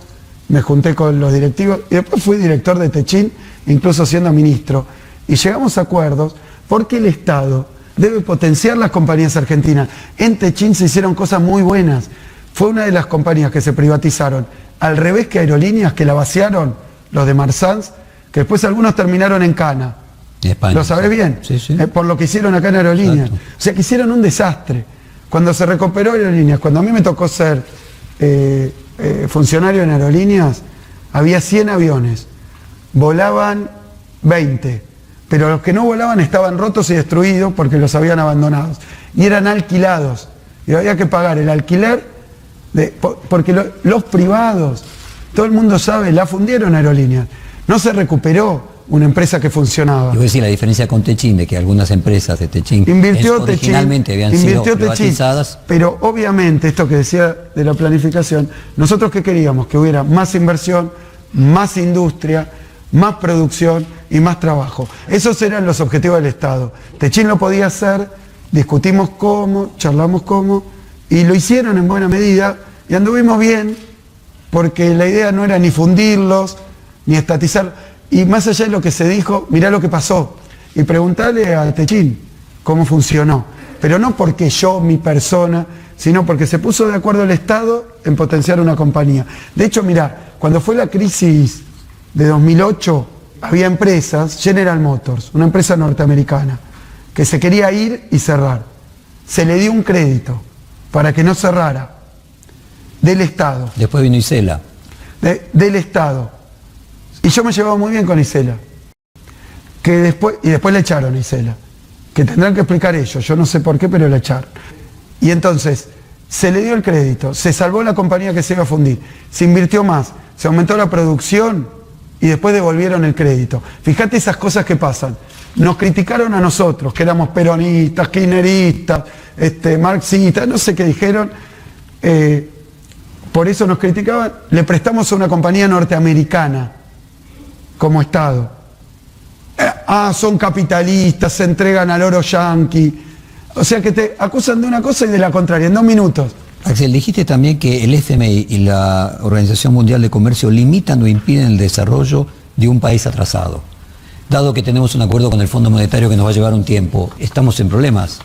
me junté con los directivos y después fui director de Techin, incluso siendo ministro. Y llegamos a acuerdos porque el Estado debe potenciar las compañías argentinas. En Techin se hicieron cosas muy buenas. Fue una de las compañías que se privatizaron, al revés que Aerolíneas, que la vaciaron los de Marsans, que después algunos terminaron en Cana. España, ¿Lo sabés bien? Sí, sí. Por lo que hicieron acá en Aerolíneas. Exacto. O sea, que hicieron un desastre. Cuando se recuperó Aerolíneas, cuando a mí me tocó ser funcionario en Aerolíneas, había 100 aviones. Volaban 20. Pero los que no volaban estaban rotos y destruidos porque los habían abandonado. Y eran alquilados. Y había que pagar el alquiler, porque los privados, todo el mundo sabe, la fundieron Aerolíneas. No se recuperó una empresa que funcionaba. Yo voy a decir la diferencia con Techin, de que algunas empresas de Techin originalmente habían sido privatizadas. Pero obviamente, esto que decía de la planificación, nosotros ¿qué queríamos? Que hubiera más inversión, más industria, más producción y más trabajo. Esos eran los objetivos del Estado. Techin lo podía hacer, discutimos cómo, charlamos cómo, y lo hicieron en buena medida, y anduvimos bien, porque la idea no era ni fundirlos, ni estatizar. Y más allá de lo que se dijo, mirá lo que pasó. Y preguntarle a Techin cómo funcionó. Pero no porque yo, mi persona, sino porque se puso de acuerdo el Estado en potenciar una compañía. De hecho, mirá, cuando fue la crisis de 2008, había empresas, General Motors, una empresa norteamericana, que se quería ir y cerrar. Se le dio un crédito para que no cerrara, del Estado. Después vino Isela. Del Estado. Y yo me llevaba muy bien con Isela. Y después le echaron a Isela. Que tendrán que explicar ellos, yo no sé por qué, pero le echaron. Y entonces, se le dio el crédito, se salvó la compañía que se iba a fundir, se invirtió más, se aumentó la producción y después devolvieron el crédito. Fíjate esas cosas que pasan. Nos criticaron a nosotros, que éramos peronistas, kirchneristas, marxistas, no sé qué dijeron. Por eso nos criticaban. Le prestamos a una compañía norteamericana como Estado. Son capitalistas, se entregan al oro yanqui. O sea que te acusan de una cosa y de la contraria, en 2 minutos. Axel, dijiste también que el FMI y la Organización Mundial de Comercio limitan o impiden el desarrollo de un país atrasado. Dado que tenemos un acuerdo con el Fondo Monetario que nos va a llevar un tiempo, ¿estamos en problemas?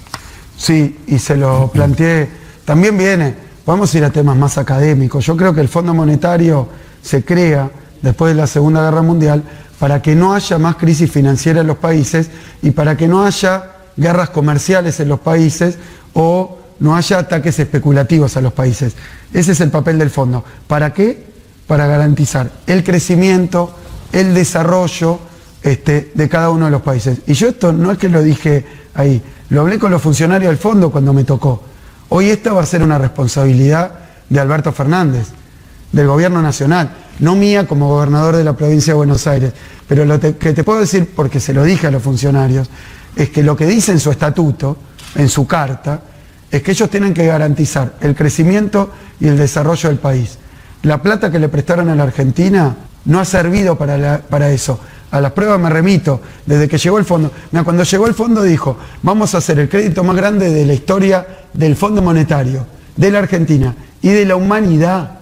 Sí, y se lo planteé. También podemos ir a temas más académicos. Yo creo que el Fondo Monetario se crea después de la Segunda Guerra Mundial para que no haya más crisis financiera en los países y para que no haya guerras comerciales en los países o no haya ataques especulativos a los países. Ese es el papel del fondo. ¿Para qué? Para garantizar el crecimiento, el desarrollo de cada uno de los países. Y yo esto no es que lo dije ahí, lo hablé con los funcionarios del fondo cuando me tocó. Hoy esta va a ser una responsabilidad de Alberto Fernández, del gobierno nacional, no mía como gobernador de la provincia de Buenos Aires. Pero lo que te puedo decir, porque se lo dije a los funcionarios, es que lo que dice en su estatuto, en su carta, es que ellos tienen que garantizar el crecimiento y el desarrollo del país. La plata que le prestaron a la Argentina no ha servido para eso. A las pruebas me remito, desde que llegó el fondo. Mira, cuando llegó el fondo dijo, vamos a hacer el crédito más grande de la historia del Fondo Monetario, de la Argentina y de la humanidad,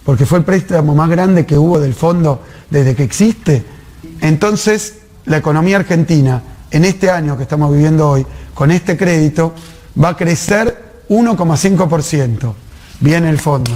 porque fue el préstamo más grande que hubo del fondo desde que existe. Entonces, la economía argentina, en este año que estamos viviendo hoy, con este crédito va a crecer 1,5%. Viene el fondo,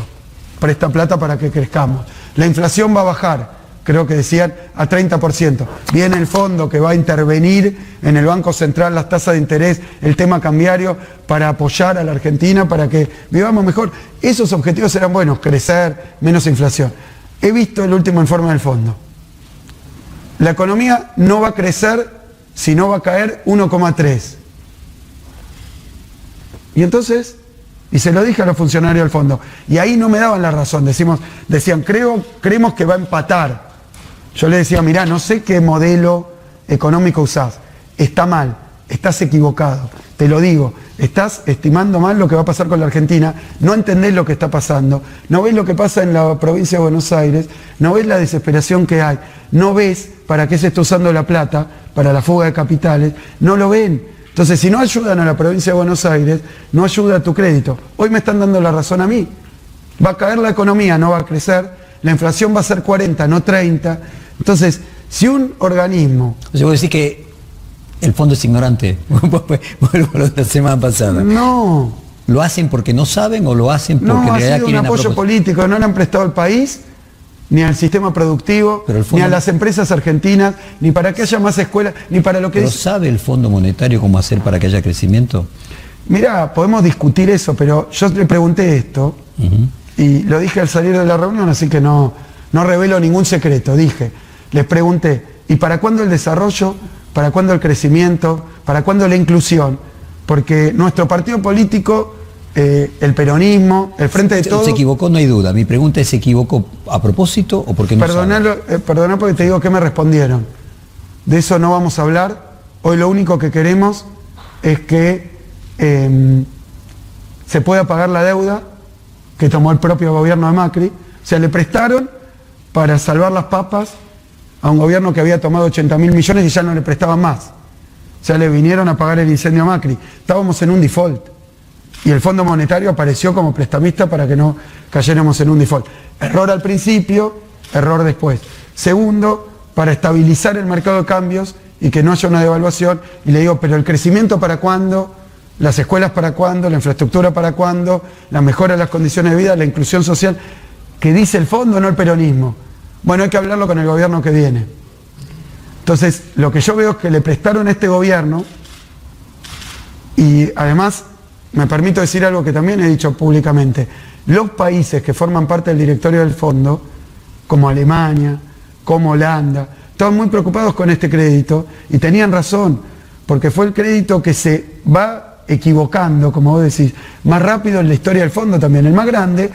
presta plata para que crezcamos. La inflación va a bajar, creo que decían, a 30%. Viene el fondo que va a intervenir en el Banco Central, las tasas de interés, el tema cambiario, para apoyar a la Argentina, para que vivamos mejor. Esos objetivos serán buenos, crecer, menos inflación. He visto el último informe del fondo. La economía no va a crecer, sino va a caer 1,3%. Y entonces, y se lo dije a los funcionarios del fondo, y ahí no me daban la razón, decían, creemos que va a empatar. Yo les decía, mirá, no sé qué modelo económico usás, está mal, estás equivocado, te lo digo, estás estimando mal lo que va a pasar con la Argentina, no entendés lo que está pasando, no ves lo que pasa en la provincia de Buenos Aires, no ves la desesperación que hay, no ves para qué se está usando la plata, para la fuga de capitales, no lo ven. Entonces, si no ayudan a la provincia de Buenos Aires, no ayuda a tu crédito. Hoy me están dando la razón a mí. Va a caer la economía, no va a crecer, la inflación va a ser 40, no 30. Entonces, si un organismo... Yo voy a decir que el fondo es ignorante. Vuelvo a lo de la semana pasada. No. ¿Lo hacen porque no saben o lo hacen porque en realidad quieren un apoyo político? No le han prestado al país, ni al sistema productivo, ni a las empresas argentinas, ni para que haya más escuelas, ni para lo que... ¿Pero sabe el Fondo Monetario cómo hacer para que haya crecimiento? Mirá, podemos discutir eso, pero yo le pregunté esto, y lo dije al salir de la reunión, así que no revelo ningún secreto. Les pregunté, ¿y para cuándo el desarrollo? ¿Para cuándo el crecimiento? ¿Para cuándo la inclusión? Porque nuestro partido político... el peronismo, el Frente de Todos... Se equivocó, no hay duda. Mi pregunta es, ¿se equivocó a propósito o porque no sabe? Perdoná porque te digo que me respondieron. De eso no vamos a hablar. Hoy lo único que queremos es que se pueda pagar la deuda que tomó el propio gobierno de Macri. O sea, le prestaron para salvar las papas a un gobierno que había tomado 80.000 millones y ya no le prestaban más. O sea, le vinieron a pagar el incendio a Macri. Estábamos en un default. Y el Fondo Monetario apareció como prestamista para que no cayéramos en un default. Error al principio, error después. Segundo, para estabilizar el mercado de cambios y que no haya una devaluación. Y le digo, pero el crecimiento ¿para cuándo? ¿Las escuelas para cuándo? ¿La infraestructura para cuándo? ¿La mejora de las condiciones de vida? ¿La inclusión social? ¿Qué dice el fondo, no el peronismo? Bueno, hay que hablarlo con el gobierno que viene. Entonces, lo que yo veo es que le prestaron a este gobierno y además... Me permito decir algo que también he dicho públicamente. Los países que forman parte del directorio del fondo, como Alemania, como Holanda, estaban muy preocupados con este crédito y tenían razón, porque fue el crédito que se va equivocando, como vos decís, más rápido en la historia del fondo también. El más grande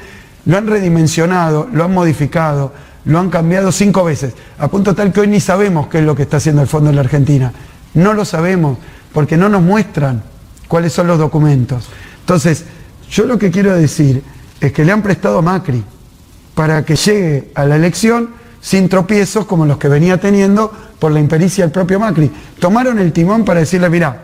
lo han redimensionado, lo han modificado, lo han cambiado 5 veces, a punto tal que hoy ni sabemos qué es lo que está haciendo el fondo en la Argentina. No lo sabemos, porque no nos muestran cuáles son los documentos. Entonces, yo lo que quiero decir es que le han prestado a Macri para que llegue a la elección sin tropiezos como los que venía teniendo por la impericia del propio Macri. Tomaron el timón para decirle, mirá,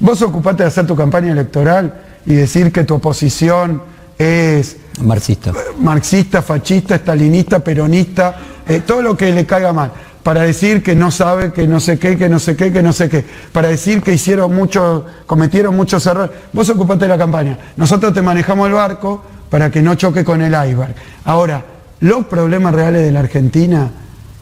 vos ocupate de hacer tu campaña electoral y decir que tu oposición es... marxista, fascista, estalinista, peronista, todo lo que le caiga mal. Para decir que no sabe, que no sé qué, que no sé qué, que no sé qué. Para decir que cometieron muchos errores. Vos ocupate de la campaña. Nosotros te manejamos el barco para que no choque con el iceberg. Ahora, los problemas reales de la Argentina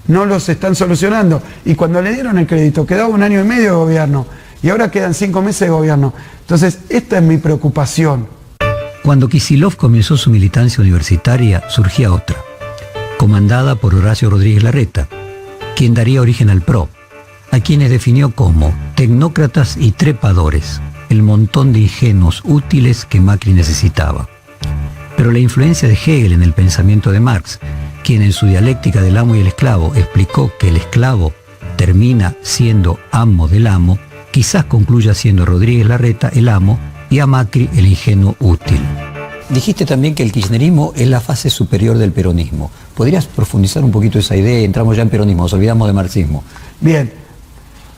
no los están solucionando. Y cuando le dieron el crédito, quedaba 1 año y medio de gobierno. Y ahora quedan 5 meses de gobierno. Entonces, esta es mi preocupación. Cuando Kicillof comenzó su militancia universitaria, surgía otra, comandada por Horacio Rodríguez Larreta, quien daría origen al PRO, a quienes definió como tecnócratas y trepadores, el montón de ingenuos útiles que Macri necesitaba. Pero la influencia de Hegel en el pensamiento de Marx, quien en su dialéctica del amo y el esclavo explicó que el esclavo termina siendo amo del amo, quizás concluya siendo Rodríguez Larreta el amo y a Macri el ingenuo útil. Dijiste también que el kirchnerismo es la fase superior del peronismo. ¿Podrías profundizar un poquito esa idea? Entramos ya en peronismo, nos olvidamos de marxismo. Bien.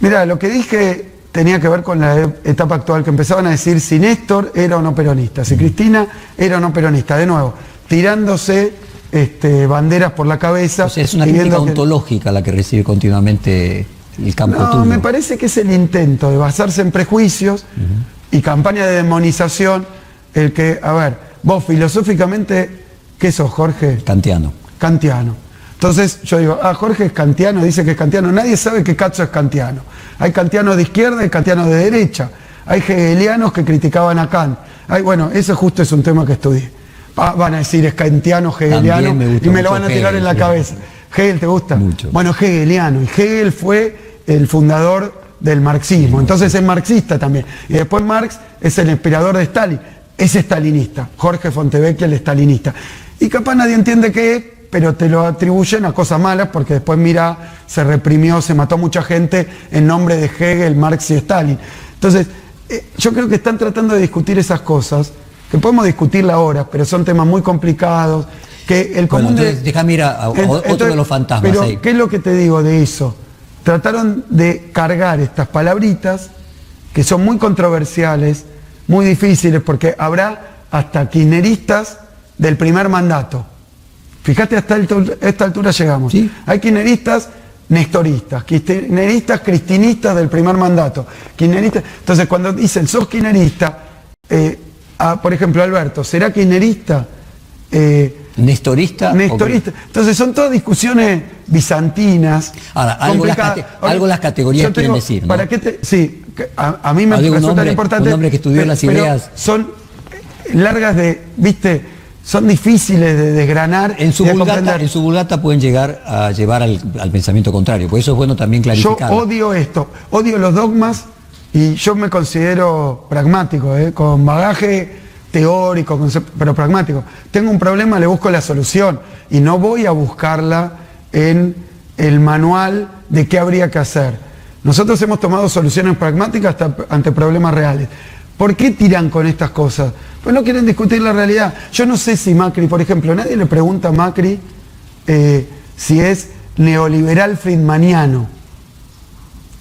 Mira, lo que dije tenía que ver con la etapa actual, que empezaban a decir si Néstor era o no peronista, si Cristina era o no peronista. De nuevo, tirándose banderas por la cabeza. O sea, es una crítica ontológica la que recibe continuamente el campo No, tuyo. me parece que es el intento de basarse en prejuicios y campaña de demonización. El que, a ver, vos filosóficamente, ¿qué sos, Jorge? Kantiano. Kantiano. Entonces yo digo, Jorge es kantiano, dice que es kantiano. Nadie sabe que Katzo es kantiano. Hay kantianos de izquierda y kantianos de derecha. Hay hegelianos que criticaban a Kant. Bueno, eso justo es un tema que estudié. Van a decir, es kantiano, hegeliano, y me lo van a tirar Hegel, en la cabeza. ¿Hegel te gusta? Mucho. Bueno, hegeliano. Y Hegel fue el fundador del marxismo. Entonces es marxista también. Y después Marx es el inspirador de Stalin. Es estalinista. Jorge Fontevecchia, el estalinista. Y capaz nadie entiende qué es, pero te lo atribuyen a cosas malas, porque después mira, se reprimió, se mató mucha gente en nombre de Hegel, Marx y Stalin. Entonces, yo creo que están tratando de discutir esas cosas, que podemos discutirla ahora, pero son temas muy complicados, que el común entonces, déjame ir a otro de los fantasmas. Pero, ahí. ¿qué es lo que te digo de eso? Trataron de cargar estas palabritas, que son muy controversiales, muy difíciles, porque habrá hasta kirchneristas del primer mandato. Fíjate, hasta esta altura llegamos. ¿Sí? Hay kirchneristas nestoristas, kirchneristas cristinistas del primer mandato. Kirchneristas. Entonces, cuando dicen, sos kirchnerista, por ejemplo, Alberto, ¿será kirchnerista? ¿Nestorista? Nestorista. Entonces, son todas discusiones bizantinas. Ahora, algo las categorías quieren decir, ¿no? ¿Para qué sí, a mí me resulta importante. Un hombre que estudió las ideas. Son largas viste, son difíciles de desgranar. En su vulgata pueden llegar a llevar al pensamiento contrario, por eso es bueno también clarificar. Yo odio esto, odio los dogmas y yo me considero pragmático, con bagaje teórico, pero pragmático. Tengo un problema, le busco la solución y no voy a buscarla en el manual de qué habría que hacer. Nosotros hemos tomado soluciones pragmáticas ante problemas reales. ¿Por qué tiran con estas cosas? Pues no quieren discutir la realidad. Yo no sé si Macri, por ejemplo, nadie le pregunta a Macri si es neoliberal friedmaniano.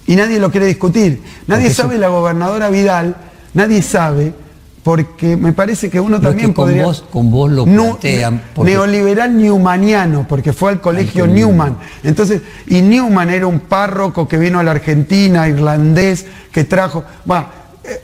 Y nadie lo quiere discutir. Nadie sabe, la gobernadora Vidal, nadie sabe, porque me parece que uno también podría... Con vos lo plantean. Neoliberal newmaniano, porque fue al colegio Newman. Entonces, y Newman era un párroco que vino a la Argentina, irlandés, que trajo...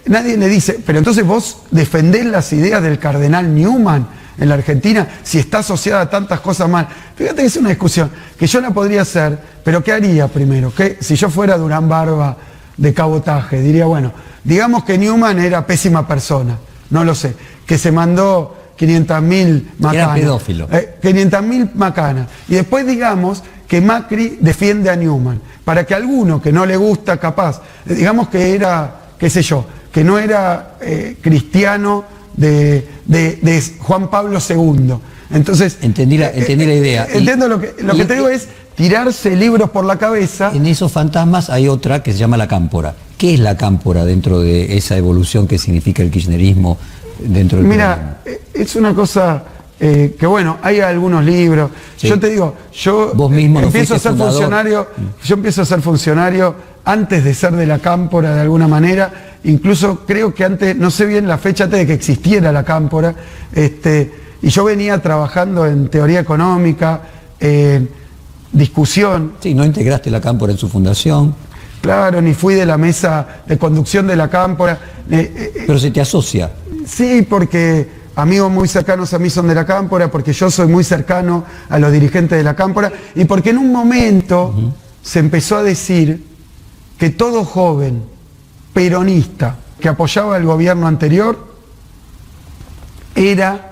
nadie le dice, pero entonces vos defendés las ideas del cardenal Newman en la Argentina, si está asociada a tantas cosas mal. Fíjate que es una discusión que yo la podría hacer, pero ¿qué haría primero? ¿Qué? Si yo fuera Durán Barba de cabotaje, diría, bueno, digamos que Newman era pésima persona, no lo sé, que se mandó 500.000 macanas. Era pedófilo. 500.000 macanas. Y después digamos que Macri defiende a Newman, para que alguno que no le gusta, capaz, digamos que era... qué sé yo, que no era cristiano de Juan Pablo II. Entonces... Entendí la idea. Entiendo lo que te digo es tirarse libros por la cabeza. En esos fantasmas hay otra que se llama la cámpora. ¿Qué es la cámpora dentro de esa evolución que significa el kirchnerismo dentro del Mira, es una cosa... que bueno, hay algunos libros. Sí. Yo te digo, yo empiezo a ser funcionario, antes de ser de la cámpora de alguna manera, incluso creo que antes, no sé bien la fecha antes de que existiera la cámpora, y yo venía trabajando en teoría económica, discusión. Sí, no integraste la cámpora en su fundación. Claro, ni fui de la mesa de conducción de la cámpora. Pero se te asocia. Sí, porque... amigos muy cercanos a mí son de la cámpora, porque yo soy muy cercano a los dirigentes de la cámpora, y porque en un momento se empezó a decir que todo joven peronista que apoyaba el gobierno anterior era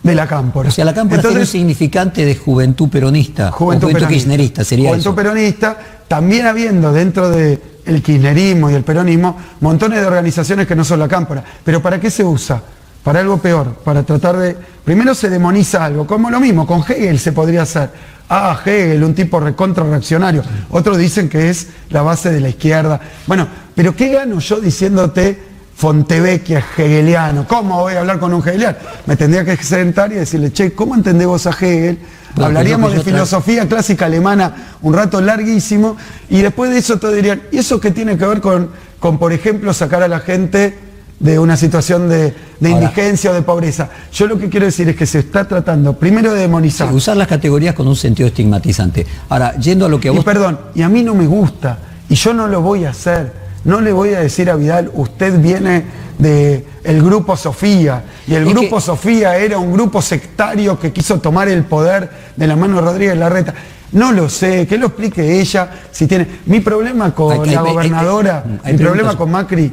de la cámpora. O sea, la cámpora tiene un significante de juventud peronista, juventud kirchnerista, sería juventud eso. Peronista, también habiendo dentro del kirchnerismo y el peronismo montones de organizaciones que no son la cámpora. ¿Pero para qué se usa? Para algo peor, para tratar de... Primero se demoniza algo, como lo mismo, con Hegel se podría hacer. Hegel, un tipo recontra reaccionario. Otros dicen que es la base de la izquierda. Bueno, pero ¿qué gano yo diciéndote Fontevecchia hegeliano? ¿Cómo voy a hablar con un hegeliano? Me tendría que sentar y decirle, che, ¿cómo entendés vos a Hegel? Hablaríamos de filosofía clásica alemana un rato larguísimo, y después de eso todos dirían, ¿y eso qué tiene que ver con por ejemplo, sacar a la gente de una situación de indigencia o de pobreza? Yo lo que quiero decir es que se está tratando primero de demonizar. Sí, usar las categorías con un sentido estigmatizante. Ahora, yendo a lo que vos... Y perdón, y a mí no me gusta Y yo no lo voy a hacer. No le voy a decir a Vidal, usted viene del Grupo Sofía, y el Grupo Sofía era un grupo sectario que quiso tomar el poder de la mano de Rodríguez Larreta. No lo sé, que lo explique ella. Si tiene. Mi problema con la gobernadora, mi problema con Macri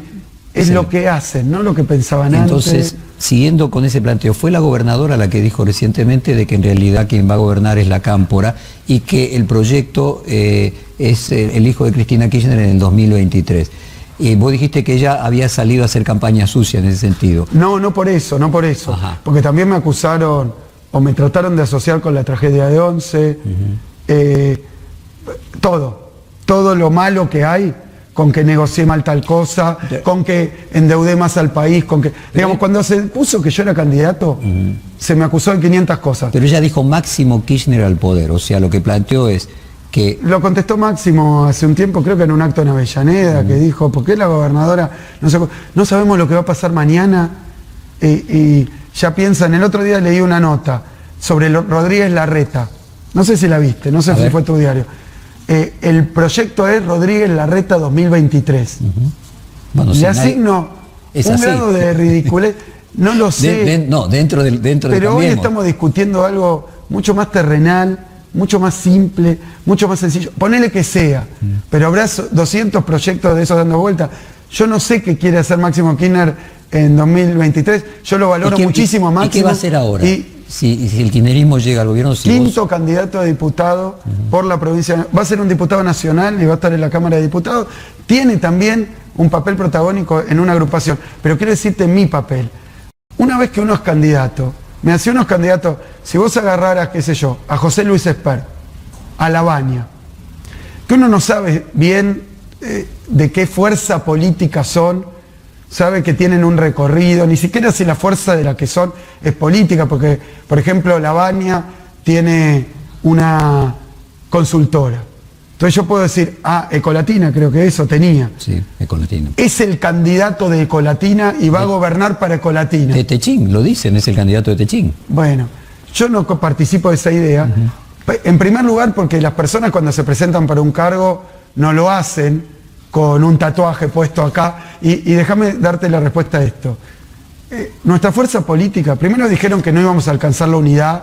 es lo que hacen, no lo que pensaban antes. Entonces, siguiendo con ese planteo, fue la gobernadora la que dijo recientemente de que en realidad quien va a gobernar es la Cámpora y que el proyecto es el hijo de Cristina Kirchner en el 2023. Vos dijiste que ella había salido a hacer campaña sucia en ese sentido. No por eso. Ajá. Porque también me acusaron o me trataron de asociar con la tragedia de Once. Todo lo malo que hay, con que negocié mal tal cosa, con que endeudé más al país, con que, digamos, cuando se puso que yo era candidato, se me acusó de 500 cosas. Pero ella dijo Máximo Kirchner al poder, o sea, lo que planteó es que... Lo contestó Máximo hace un tiempo, creo que en un acto en Avellaneda, que dijo, ¿por qué la gobernadora no sabemos lo que va a pasar mañana? Y ya piensan, el otro día leí una nota sobre Rodríguez Larreta, no sé si la viste, no sé si fue tu diario. El proyecto es Rodríguez Larreta 2023. Bueno, le asigno un grado de ridiculez, no lo sé. Dentro pero hoy estamos discutiendo algo mucho más terrenal, mucho más simple, mucho más sencillo. Ponele que sea, pero habrá 200 proyectos de esos dando vuelta. Yo no sé qué quiere hacer Máximo Kirchner en 2023. Yo lo valoro muchísimo más. ¿Y qué va a hacer ahora? Si el kirchnerismo llega al gobierno... Quinto candidato a diputado por la provincia, va a ser un diputado nacional y va a estar en la Cámara de Diputados. Tiene también un papel protagónico en una agrupación, pero quiero decirte mi papel. Una vez que uno es candidato, me hacía unos candidatos, si vos agarraras, qué sé yo, a José Luis Esper, a Lavagna, que uno no sabe bien de qué fuerza política son, sabe que tienen un recorrido, ni siquiera si la fuerza de la que son es política, porque, por ejemplo, Lavagna tiene una consultora. Entonces yo puedo decir, Ecolatina, creo que eso tenía. Sí, Ecolatina. Es el candidato de Ecolatina y va a gobernar para Ecolatina. De Techín, lo dicen, es el candidato de Techín. Bueno, yo no participo de esa idea. En primer lugar, porque las personas cuando se presentan para un cargo no lo hacen con un tatuaje puesto acá. Y déjame darte la respuesta a esto. Nuestra fuerza política, primero dijeron que no íbamos a alcanzar la unidad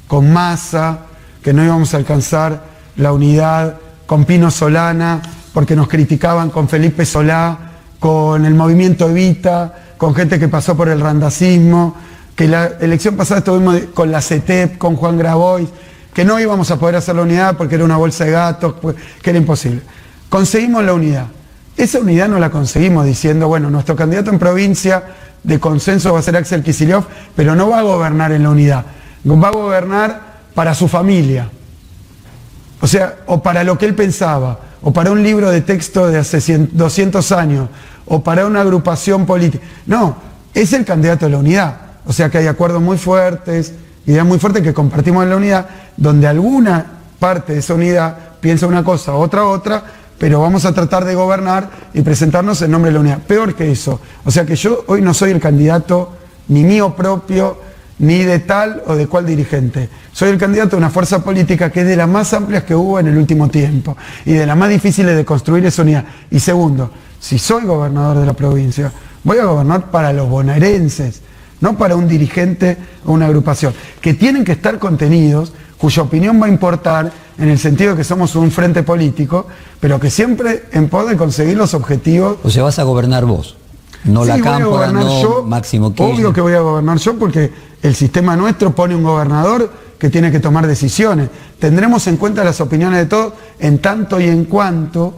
con Massa, que no íbamos a alcanzar la unidad con Pino Solana, porque nos criticaban con Felipe Solá, con el movimiento Evita, con gente que pasó por el randacismo, que la elección pasada estuvimos con la CETEP, con Juan Grabois, que no íbamos a poder hacer la unidad porque era una bolsa de gatos, que era imposible. Conseguimos la unidad. Esa unidad no la conseguimos diciendo, bueno, nuestro candidato en provincia de consenso va a ser Axel Kicillof, pero no va a gobernar en la unidad, va a gobernar para su familia. O sea, o para lo que él pensaba, o para un libro de texto de hace 200 años, o para una agrupación política. No, es el candidato de la unidad. O sea que hay acuerdos muy fuertes, ideas muy fuertes que compartimos en la unidad, donde alguna parte de esa unidad piensa una cosa, otra, pero vamos a tratar de gobernar y presentarnos en nombre de la unidad. Peor que eso. O sea que yo hoy no soy el candidato ni mío propio, ni de tal o de cual dirigente. Soy el candidato de una fuerza política que es de las más amplias que hubo en el último tiempo y de las más difíciles de construir esa unidad. Y segundo, si soy gobernador de la provincia, voy a gobernar para los bonaerenses, no para un dirigente o una agrupación, que tienen que estar contenidos, cuya opinión va a importar en el sentido de que somos un frente político, pero que siempre en pos de conseguir los objetivos. O sea, vas a gobernar vos. No la Cámpora, no yo, Máximo Kirchner. Obvio que voy a gobernar yo porque el sistema nuestro pone un gobernador que tiene que tomar decisiones. Tendremos en cuenta las opiniones de todos en tanto y en cuanto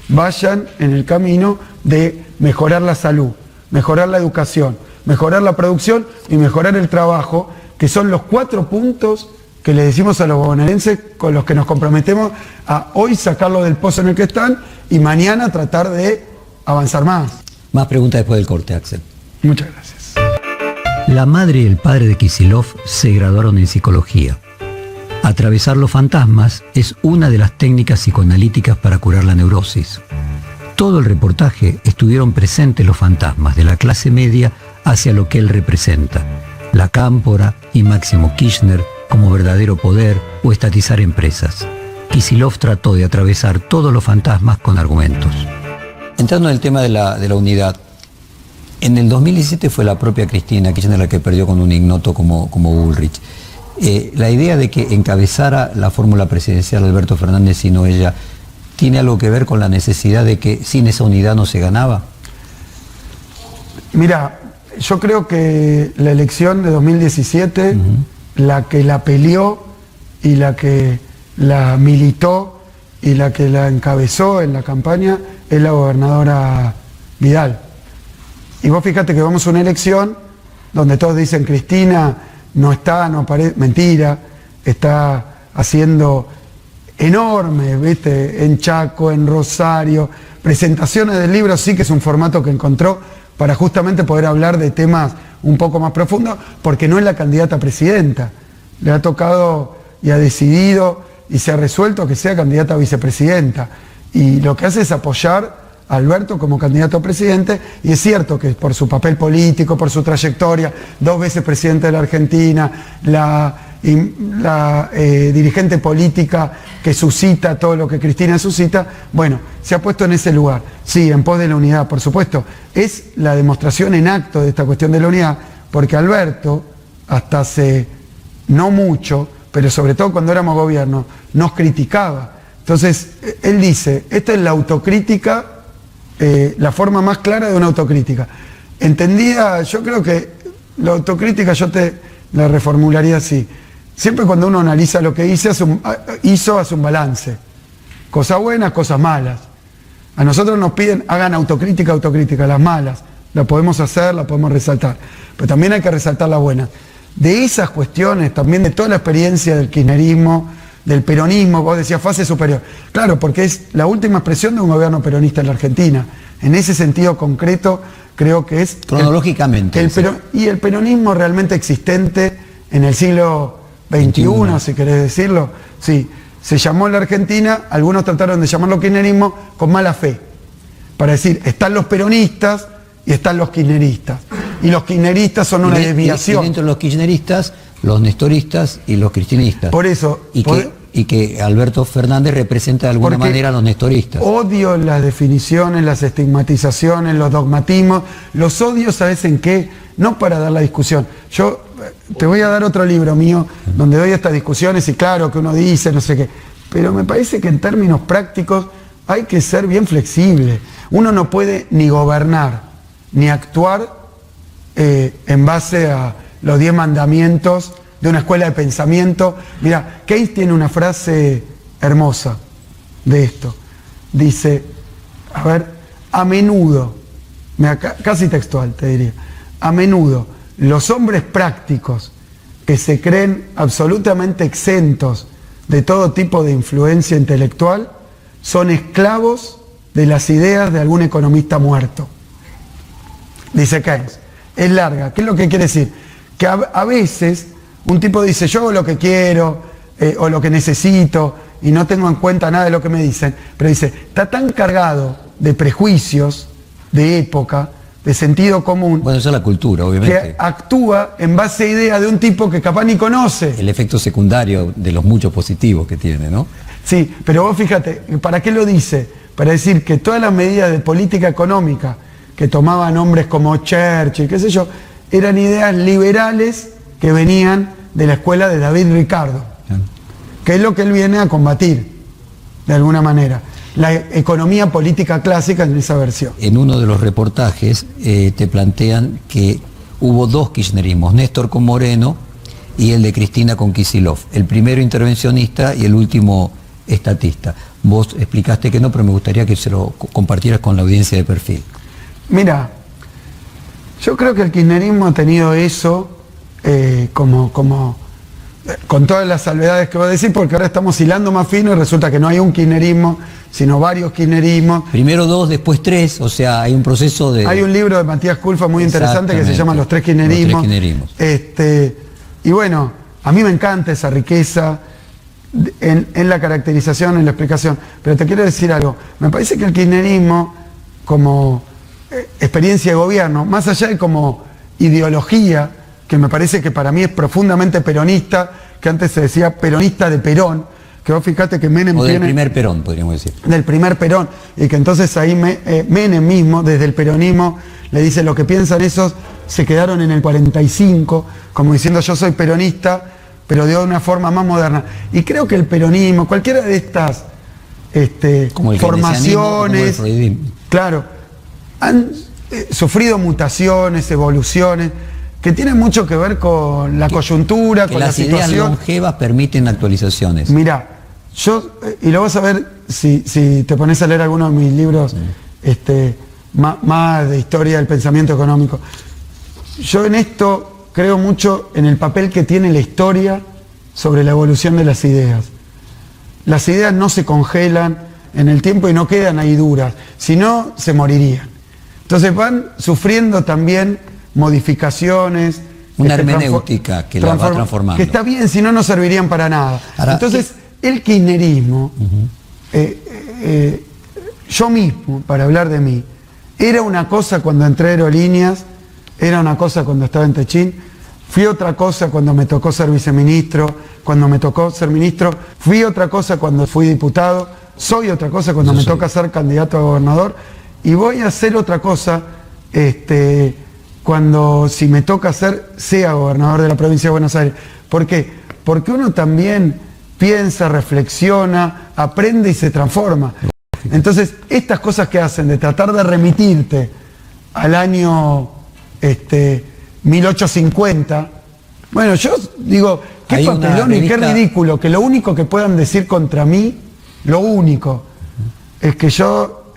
vayan en el camino de mejorar la salud, mejorar la educación, mejorar la producción y mejorar el trabajo, que son los 4 puntos que le decimos a los bonaerenses con los que nos comprometemos a hoy sacarlo del pozo en el que están y mañana tratar de avanzar más. Más preguntas después del corte, Axel. Muchas gracias. La madre y el padre de Kicillof se graduaron en psicología. Atravesar los fantasmas es una de las técnicas psicoanalíticas para curar la neurosis. Todo el reportaje estuvieron presentes los fantasmas de la clase media hacia lo que él representa, la Cámpora y Máximo Kirchner como verdadero poder o estatizar empresas. Kicillof trató de atravesar todos los fantasmas con argumentos. Entrando en el tema de la unidad, en el 2017 fue la propia Cristina Kirchner la que perdió con un ignoto como Bullrich. La idea de que encabezara la fórmula presidencial Alberto Fernández y no ella, ¿tiene algo que ver con la necesidad de que sin esa unidad no se ganaba? Mira, yo creo que la elección de 2017, la que la peleó y la que la militó y la que la encabezó en la campaña es la gobernadora Vidal. Y vos fíjate que vamos a una elección donde todos dicen Cristina no está, no aparece, mentira, está haciendo enorme, ¿viste? En Chaco, en Rosario, presentaciones del libro, sí que es un formato que encontró para justamente poder hablar de temas un poco más profundos, porque no es la candidata a presidenta. Le ha tocado y ha decidido y se ha resuelto que sea candidata a vicepresidenta. Y lo que hace es apoyar a Alberto como candidato a presidente, y es cierto que por su papel político, por su trayectoria, 2 veces presidente de la Argentina, la dirigente política que suscita todo lo que Cristina suscita, bueno, se ha puesto en ese lugar, sí, en pos de la unidad, por supuesto. Es la demostración en acto de esta cuestión de la unidad, porque Alberto, hasta hace no mucho, pero sobre todo cuando éramos gobierno, nos criticaba. Entonces, él dice, esta es la autocrítica, la forma más clara de una autocrítica. Entendida, yo creo que la autocrítica yo te la reformularía así. Siempre cuando uno analiza lo que hizo, hace un balance. Cosas buenas, cosas malas. A nosotros nos piden, hagan autocrítica, las malas. La podemos hacer, la podemos resaltar. Pero también hay que resaltar las buenas. De esas cuestiones, también de toda la experiencia del kirchnerismo, del peronismo, vos decías fase superior. Claro, porque es la última expresión de un gobierno peronista en la Argentina. En ese sentido concreto, creo que es... Cronológicamente. Y el peronismo realmente existente en el siglo XXI, si querés decirlo. Sí, se llamó la Argentina, algunos trataron de llamarlo kirchnerismo con mala fe. Para decir, están los peronistas y están los kirchneristas. Y los kirchneristas son una desviación. Y dentro de los kirchneristas, los nestoristas y los cristinistas. Por eso... Y que Alberto Fernández representa de alguna manera a los nestoristas. Odio las definiciones, las estigmatizaciones, los dogmatismos. Los odio, ¿sabes en qué? No para dar la discusión. Yo te voy a dar otro libro mío donde doy estas discusiones y claro que uno dice, no sé qué. Pero me parece que en términos prácticos hay que ser bien flexible. Uno no puede ni gobernar, ni actuar en base a los 10 mandamientos de una escuela de pensamiento. Mira, Keynes tiene una frase hermosa de esto. Dice, a ver, a menudo, casi textual te diría, a menudo los hombres prácticos que se creen absolutamente exentos de todo tipo de influencia intelectual son esclavos de las ideas de algún economista muerto. Dice Keynes. Es larga. ¿Qué es lo que quiere decir? Que a veces un tipo dice, yo hago lo que quiero o lo que necesito y no tengo en cuenta nada de lo que me dicen, pero dice, está tan cargado de prejuicios, de época, de sentido común. Bueno, esa es la cultura, obviamente. Que actúa en base a ideas de un tipo que capaz ni conoce. El efecto secundario de los muchos positivos que tiene, ¿no? Sí, pero vos fíjate, ¿para qué lo dice? Para decir que todas las medidas de política económica que tomaban hombres como Churchill, qué sé yo, eran ideas liberales que venían de la escuela de David Ricardo, que es lo que él viene a combatir, de alguna manera. La economía política clásica en esa versión. En uno de los reportajes te plantean que hubo 2 kirchnerismos, Néstor con Moreno y el de Cristina con Kicillof. El primero intervencionista y el último estatista. Vos explicaste que no, pero me gustaría que se lo compartieras con la audiencia de Perfil. Mira, yo creo que el kirchnerismo ha tenido eso con todas las salvedades que voy a decir, porque ahora estamos hilando más fino y resulta que no hay un kirchnerismo, sino varios kirchnerismos. Primero 2, después 3, o sea, hay un proceso de... Hay un libro de Matías Culfa muy interesante que se llama Los 3 kirchnerismos. Y bueno, a mí me encanta esa riqueza en la caracterización, en la explicación, pero te quiero decir algo, me parece que el kirchnerismo como experiencia de gobierno, más allá de como ideología, que me parece que para mí es profundamente peronista, que antes se decía peronista de Perón, que vos fijate que Menem O del tiene... primer Perón, podríamos decir. Del primer Perón, y que entonces ahí Menem mismo, desde el peronismo, le dice lo que piensan esos, se quedaron en el 45, como diciendo yo soy peronista, pero de una forma más moderna. Y creo que el peronismo, cualquiera de estas como el formaciones, como el claro, han sufrido mutaciones, evoluciones, que tienen mucho que ver con la coyuntura, con la situación. Las ideas longevas permiten actualizaciones. Mirá, yo, y lo vas a ver si te pones a leer algunos de mis libros más de historia del pensamiento económico. Yo en esto creo mucho en el papel que tiene la historia sobre la evolución de las ideas. Las ideas no se congelan en el tiempo y no quedan ahí duras, si no se morirían. Entonces van sufriendo también modificaciones. Una hermenéutica que la va transformando. Que está bien, si no, no servirían para nada. Ahora, entonces, el kirchnerismo, yo mismo, para hablar de mí, era una cosa cuando entré a Aerolíneas, era una cosa cuando estaba en Techín, fui otra cosa cuando me tocó ser viceministro, cuando me tocó ser ministro, fui otra cosa cuando fui diputado, soy otra cosa cuando me toca ser candidato a gobernador, y voy a hacer otra cosa cuando, si me toca sea gobernador de la provincia de Buenos Aires. ¿Por qué? Porque uno también piensa, reflexiona, aprende y se transforma. Entonces, estas cosas que hacen de tratar de remitirte al año 1850, bueno, yo digo, qué papelón y qué ridículo, que lo único que puedan decir contra mí, lo único, es que yo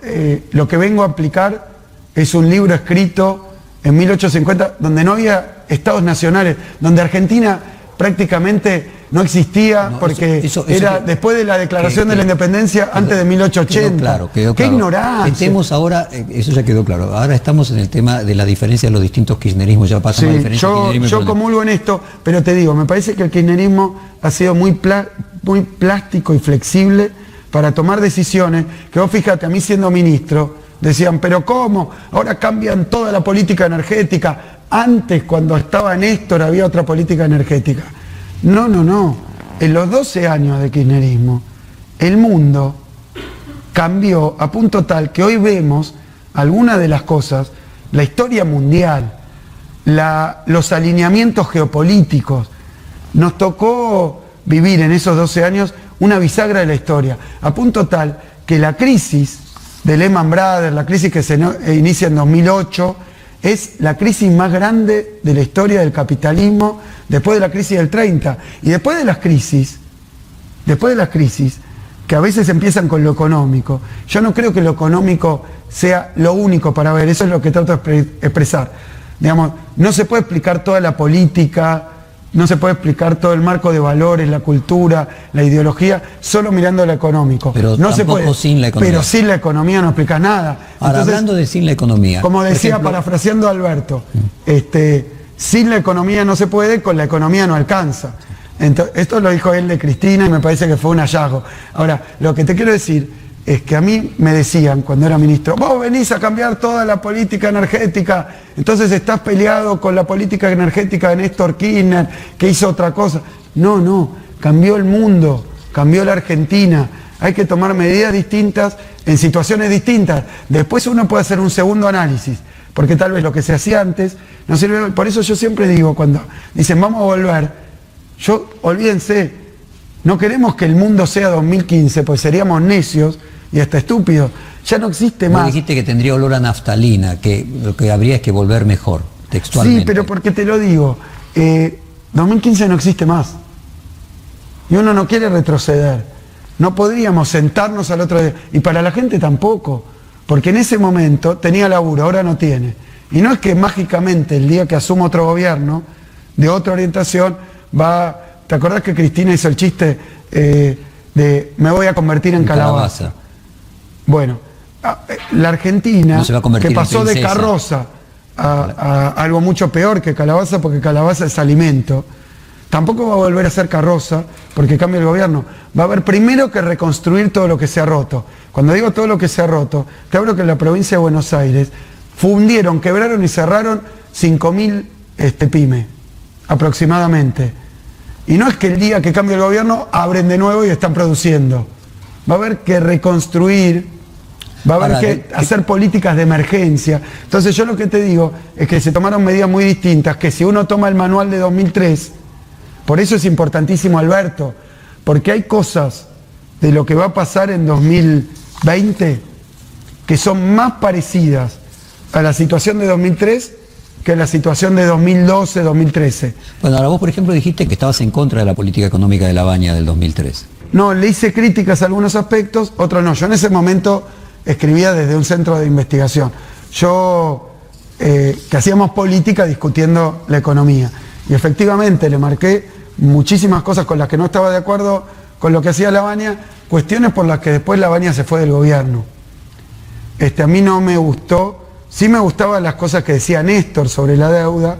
lo que vengo a aplicar es un libro escrito en 1850, donde no había estados nacionales, donde Argentina prácticamente no existía, porque era después de la declaración de la independencia, antes de 1880. Quedó claro. ¡Qué ignorancia! Estemos ahora, eso ya quedó claro, ahora estamos en el tema de la diferencia de los distintos kirchnerismos, ya pasamos a la diferencia de kirchnerismo. Yo comulgo en esto, pero te digo, me parece que el kirchnerismo ha sido muy plástico y flexible para tomar decisiones, que vos fíjate, a mí siendo ministro, decían, pero ¿cómo? Ahora cambian toda la política energética. Antes, cuando estaba Néstor, había otra política energética. No. En los 12 años de kirchnerismo, el mundo cambió a punto tal que hoy vemos algunas de las cosas, la historia mundial, los alineamientos geopolíticos. Nos tocó vivir en esos 12 años una bisagra de la historia, a punto tal que la crisis de Lehman Brothers, la crisis que se inicia en 2008, es la crisis más grande de la historia del capitalismo después de la crisis del 30. Y después de las crisis, que a veces empiezan con lo económico, yo no creo que lo económico sea lo único para ver, eso es lo que trato de expresar. Digamos, no se puede explicar toda la política, no se puede explicar todo el marco de valores, la cultura, la ideología, solo mirando lo económico. Pero no se puede, sin la economía. Pero sin la economía no explicas nada. Ahora, entonces, hablando de sin la economía. Como decía, parafraseando a Alberto, sin la economía no se puede, con la economía no alcanza. Entonces, esto lo dijo él de Cristina y me parece que fue un hallazgo. Ahora, lo que te quiero decir es que a mí me decían cuando era ministro, vos venís a cambiar toda la política energética, entonces estás peleado con la política energética de Néstor Kirchner, que hizo otra cosa. No, cambió el mundo, cambió la Argentina, hay que tomar medidas distintas en situaciones distintas. Después uno puede hacer un segundo análisis, porque tal vez lo que se hacía antes no sirve. Por eso yo siempre digo, cuando dicen vamos a volver, olvídense, no queremos que el mundo sea 2015, pues seríamos necios y hasta estúpidos. Ya no existe más. Vos dijiste que tendría olor a naftalina, que lo que habría es que volver mejor, textualmente. Sí, pero porque te lo digo, 2015 no existe más. Y uno no quiere retroceder. No podríamos sentarnos al otro día. Y para la gente tampoco. Porque en ese momento tenía laburo, ahora no tiene. Y no es que mágicamente el día que asuma otro gobierno, de otra orientación, va... ¿Te acordás que Cristina hizo el chiste de me voy a convertir en calabaza? Bueno, la Argentina, no que pasó de carroza a algo mucho peor que calabaza, porque calabaza es alimento, tampoco va a volver a ser carroza porque cambia el gobierno. Va a haber primero que reconstruir todo lo que se ha roto. Cuando digo todo lo que se ha roto, te hablo que en la provincia de Buenos Aires fundieron, quebraron y cerraron 5.000 pymes aproximadamente. Y no es que el día que cambie el gobierno abren de nuevo y están produciendo. Va a haber que reconstruir, va a haber que hacer políticas de emergencia. Entonces yo lo que te digo es que se tomaron medidas muy distintas, que si uno toma el manual de 2003, por eso es importantísimo, Alberto, porque hay cosas de lo que va a pasar en 2020 que son más parecidas a la situación de 2003 que la situación de 2012, 2013. Bueno, ahora vos, por ejemplo, dijiste que estabas en contra de la política económica de Labaña del 2003. No, le hice críticas a algunos aspectos, otros no. Yo en ese momento escribía desde un centro de investigación. Yo, que hacíamos política discutiendo la economía. Y efectivamente le marqué muchísimas cosas con las que no estaba de acuerdo con lo que hacía Labaña, cuestiones por las que después Labaña se fue del gobierno. A mí no me gustó. Sí me gustaban las cosas que decía Néstor sobre la deuda,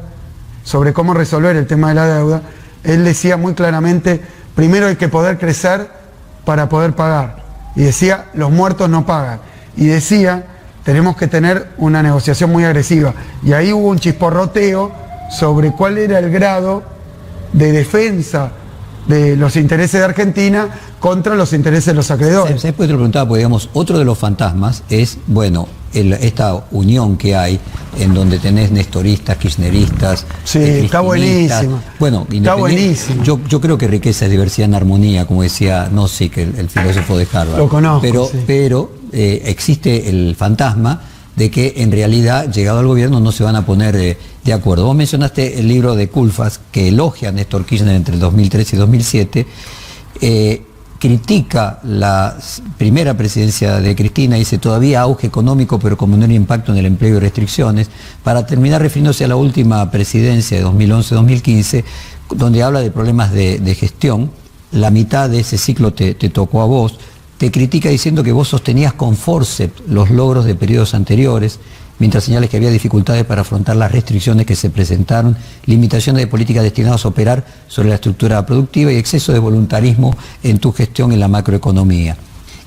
sobre cómo resolver el tema de la deuda. Él decía muy claramente, primero hay que poder crecer para poder pagar. Y decía, los muertos no pagan. Y decía, tenemos que tener una negociación muy agresiva. Y ahí hubo un chisporroteo sobre cuál era el grado de defensa de los intereses de Argentina contra los intereses de los acreedores. ¿Sabes por qué te lo preguntaba? Porque, digamos, otro de los fantasmas es, bueno, esta unión que hay en donde tenés nestoristas, kirchneristas, sí, está buenísima. Bueno, está buenísimo. Yo creo que riqueza es diversidad en armonía, como decía Nozick, el filósofo de Harvard. Lo conozco, pero existe el fantasma de que en realidad, llegado al gobierno, no se van a poner de acuerdo. Vos mencionaste el libro de Culfas, que elogia a Néstor Kirchner entre el 2003 y 2007, critica la primera presidencia de Cristina, dice todavía auge económico pero con menor impacto en el empleo y restricciones, para terminar refiriéndose a la última presidencia de 2011-2015, donde habla de problemas de gestión. La mitad de ese ciclo te tocó a vos. Te critica diciendo que vos sostenías con forceps los logros de periodos anteriores, mientras señales que había dificultades para afrontar las restricciones que se presentaron, limitaciones de políticas destinadas a operar sobre la estructura productiva y exceso de voluntarismo en tu gestión en la macroeconomía.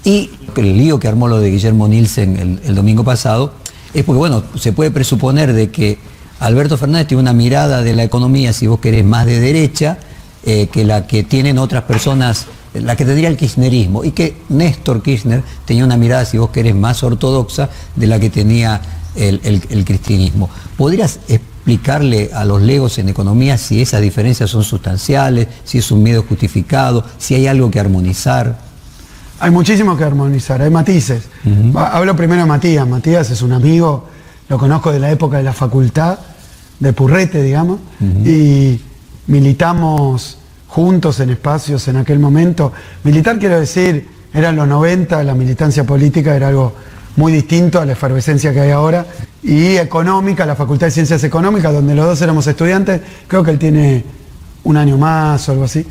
Y el lío que armó lo de Guillermo Nielsen el domingo pasado es porque, bueno, se puede presuponer de que Alberto Fernández tiene una mirada de la economía, si vos querés, más de derecha, que la que tienen otras personas, la que tendría el kirchnerismo, y que Néstor Kirchner tenía una mirada, si vos querés, más ortodoxa de la que tenía el cristianismo. ¿Podrías explicarle a los legos en economía si esas diferencias son sustanciales, si es un miedo justificado, si hay algo que armonizar? Hay muchísimo que armonizar, hay matices. Hablo primero de Matías. Matías es un amigo, lo conozco de la época de la facultad, de Purrete, digamos, y militamos juntos en espacios en aquel momento. Militar, quiero decir, eran los 90, la militancia política era algo muy distinto a la efervescencia que hay ahora. Y económica, la Facultad de Ciencias Económicas, donde los dos éramos estudiantes, creo que él tiene un año más o algo así.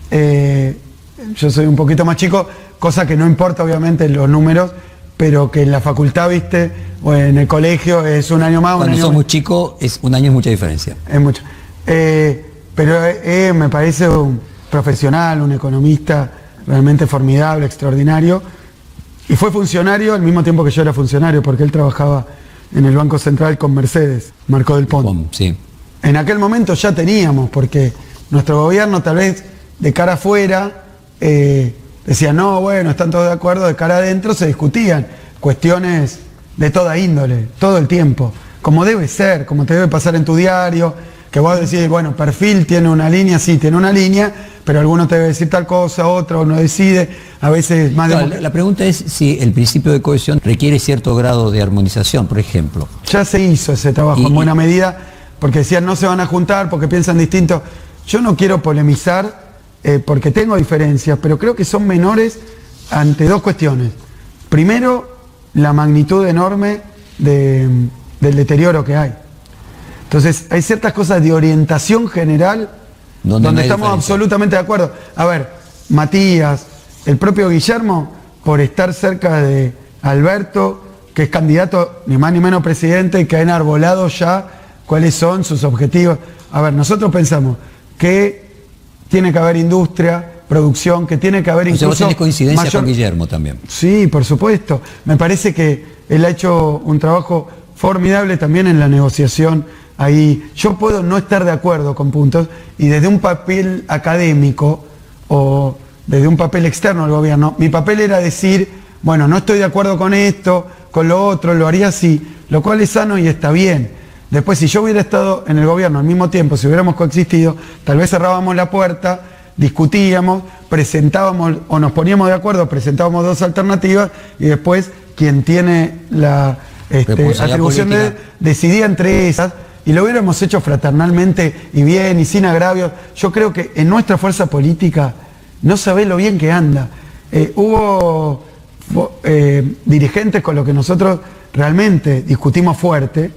Yo soy un poquito más chico, cosa que no importa obviamente los números, pero que en la facultad, viste, o en el colegio es un año más. Cuando somos chicos, un año es mucha diferencia. Es mucho. Pero me parece un profesional, un economista realmente formidable, extraordinario. Y fue funcionario al mismo tiempo que yo era funcionario, porque él trabajaba en el Banco Central con Mercedes, Marco del Pont. Sí. En aquel momento ya teníamos, porque nuestro gobierno tal vez de cara afuera decía, no, bueno, están todos de acuerdo, de cara adentro se discutían cuestiones de toda índole, todo el tiempo, como debe ser, como te debe pasar en tu diario, que vos decís, bueno, Perfil tiene una línea, sí, tiene una línea, pero alguno te debe decir tal cosa, otro uno decide, a veces más de... Claro, la pregunta es si el principio de cohesión requiere cierto grado de armonización, por ejemplo. Ya se hizo ese trabajo en buena medida, porque decían no se van a juntar, porque piensan distinto. Yo no quiero polemizar, porque tengo diferencias, pero creo que son menores ante dos cuestiones. Primero, la magnitud enorme del deterioro que hay. Entonces, hay ciertas cosas de orientación general donde estamos absolutamente de acuerdo. A ver, Matías, el propio Guillermo, por estar cerca de Alberto, que es candidato ni más ni menos presidente, y que ha enarbolado ya cuáles son sus objetivos. A ver, nosotros pensamos que tiene que haber industria, producción, que tiene que haber incluso... Vos tenés coincidencia con Guillermo también. Sí, por supuesto. Me parece que él ha hecho un trabajo formidable también en la negociación ahí. Yo puedo no estar de acuerdo con puntos y desde un papel académico o desde un papel externo al gobierno, mi papel era decir, bueno, no estoy de acuerdo con esto, con lo otro, lo haría así, lo cual es sano y está bien. Después, si yo hubiera estado en el gobierno al mismo tiempo, si hubiéramos coexistido, tal vez cerrábamos la puerta, discutíamos, presentábamos o nos poníamos de acuerdo, presentábamos dos alternativas y después quien tiene la atribución de decidir entre esas y lo hubiéramos hecho fraternalmente y bien y sin agravios. Yo creo que en nuestra fuerza política no sabe lo bien que anda. Hubo dirigentes con los que nosotros realmente discutimos fuerte.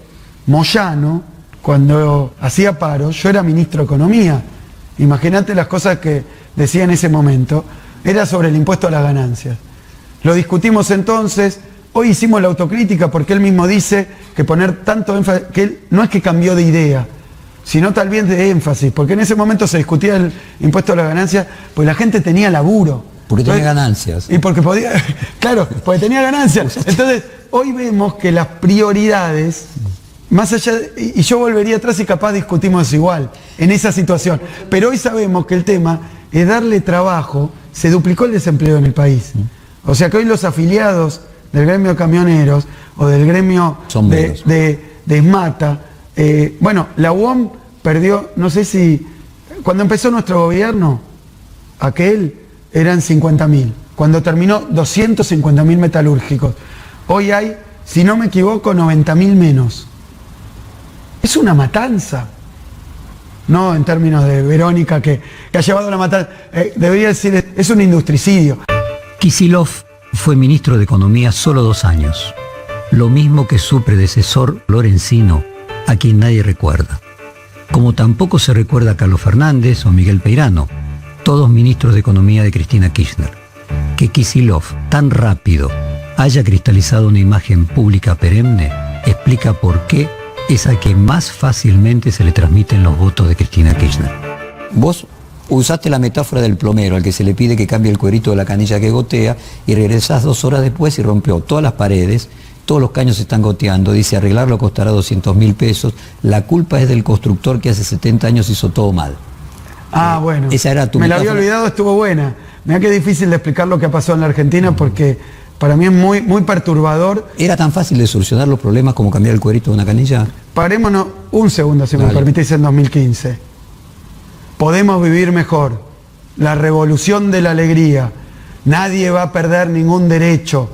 Moyano, cuando hacía paro, yo era ministro de Economía. Imagínate las cosas que decía en ese momento. Era sobre el impuesto a las ganancias. Lo discutimos entonces. Hoy hicimos la autocrítica porque él mismo dice que poner tanto énfasis, que él no es que cambió de idea, sino tal vez de énfasis, porque en ese momento se discutía el impuesto a las ganancias, pues la gente tenía laburo. Porque tenía ganancias. Y porque podía, claro, porque tenía ganancias. Entonces, hoy vemos que las prioridades, más allá y yo volvería atrás y capaz discutimos igual en esa situación, pero hoy sabemos que el tema es darle trabajo. Se duplicó el desempleo en el país, o sea que hoy los afiliados del gremio de camioneros o del gremio de SMATA, bueno, la UOM perdió, no sé si, cuando empezó nuestro gobierno, aquel eran 50.000, cuando terminó 250.000 metalúrgicos, hoy hay, si no me equivoco, 90.000 menos. Es una matanza, no en términos de Verónica que ha llevado la matanza, debería decir, es un industricidio. Kicillof fue ministro de Economía solo 2 años, lo mismo que su predecesor Lorenzino, a quien nadie recuerda. Como tampoco se recuerda a Carlos Fernández o Miguel Peirano, todos ministros de Economía de Cristina Kirchner. Que Kicillof tan rápido haya cristalizado una imagen pública perenne explica por qué es a que más fácilmente se le transmiten los votos de Cristina Kirchner. Vos usaste la metáfora del plomero, al que se le pide que cambie el cuerito de la canilla que gotea, y regresás 2 horas después y rompió todas las paredes, todos los caños están goteando, dice arreglarlo costará 200.000 pesos, la culpa es del constructor que hace 70 años hizo todo mal. Ah, bueno, esa era tu me la metáfora. había olvidado, estuvo buena. Mirá que difícil de explicar lo que ha pasado en la Argentina porque para mí es muy, muy perturbador. ¿Era tan fácil de solucionar los problemas como cambiar el cuerito de una canilla? Parémonos un segundo, si me permitís, en 2015. Podemos vivir mejor. La revolución de la alegría. Nadie va a perder ningún derecho.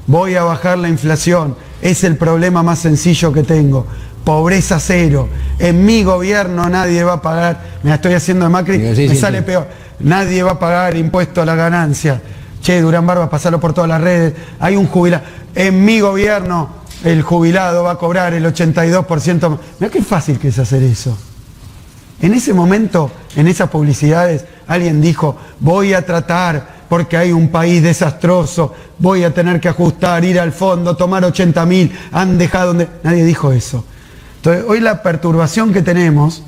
Voy a bajar la inflación. Es el problema más sencillo que tengo. Pobreza cero. En mi gobierno nadie va a pagar. Me la estoy haciendo de Macri, me sale peor. Nadie va a pagar impuesto a la ganancia. Che, Durán Barba, pasarlo por todas las redes. Hay un jubilado. En mi gobierno el jubilado va a cobrar el 82%. Mirá qué fácil que es hacer eso. En ese momento, en esas publicidades, alguien dijo, voy a tratar, porque hay un país desastroso, voy a tener que ajustar, ir al fondo, tomar 80.000, han dejado donde... Nadie dijo eso. Entonces, hoy la perturbación que tenemos,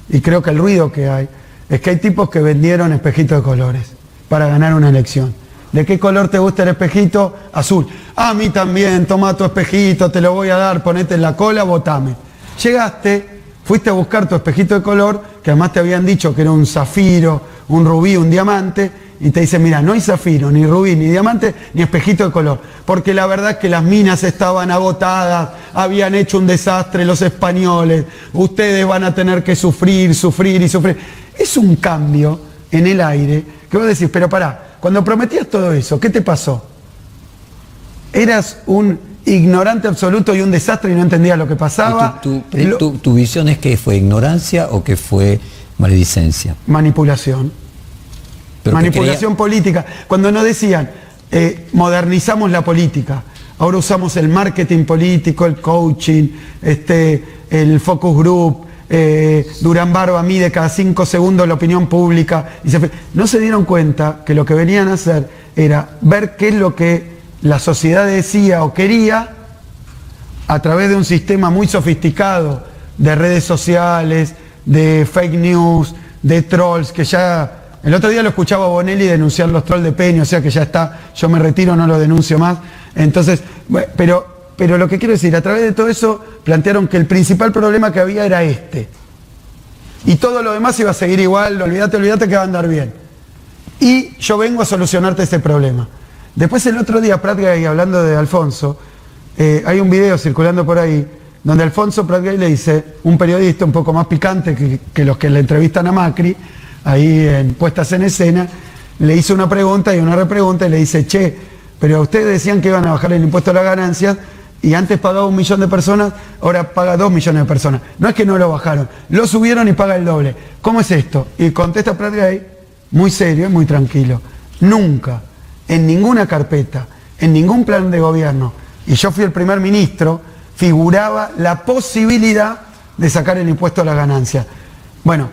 y creo que el ruido que hay, es que hay tipos que vendieron espejitos de colores para ganar una elección. ¿De qué color te gusta el espejito? Azul. A mí también, toma tu espejito, te lo voy a dar, ponete en la cola, votame. Llegaste... Fuiste a buscar tu espejito de color, que además te habían dicho que era un zafiro, un rubí, un diamante, y te dicen, mira, no hay zafiro, ni rubí, ni diamante, ni espejito de color, porque la verdad es que las minas estaban agotadas, habían hecho un desastre los españoles, ustedes van a tener que sufrir, sufrir y sufrir. Es un cambio en el aire, que vos decís, pero pará, cuando prometías todo eso, ¿qué te pasó? Eras un ignorante absoluto y un desastre y no entendía lo que pasaba. ¿Tu visión es que fue ignorancia o que fue maledicencia? Manipulación. Manipulación política. Cuando nos decían, modernizamos la política, ahora usamos el marketing político, el coaching, el focus group, Durán Barba mide cada 5 segundos la opinión pública. No se dieron cuenta que lo que venían a hacer era ver qué es lo que la sociedad decía o quería a través de un sistema muy sofisticado de redes sociales, de fake news, de trolls, que ya... El otro día lo escuchaba a Bonelli denunciar los trolls de Peña, o sea que ya está, yo me retiro, no lo denuncio más. Entonces, pero pero lo que quiero decir, a través de todo eso plantearon que el principal problema que había era este. Y todo lo demás iba a seguir igual, olvídate que va a andar bien. Y yo vengo a solucionarte ese problema. Después el otro día, Prat Gay, hablando de Alfonso, hay un video circulando por ahí, donde Alfonso Prat Gay le dice, un periodista un poco más picante que los que le entrevistan a Macri, ahí en Puestas en Escena, le hizo una pregunta y una repregunta y le dice, che, pero ustedes decían que iban a bajar el impuesto a las ganancias y antes pagaba 1 millón de personas, ahora paga 2 millones de personas. No es que no lo bajaron, lo subieron y paga el doble. ¿Cómo es esto? Y contesta Prat Gay, muy serio y muy tranquilo. Nunca, en ninguna carpeta, en ningún plan de gobierno, y yo fui el primer ministro, figuraba la posibilidad de sacar el impuesto a las ganancias. Bueno,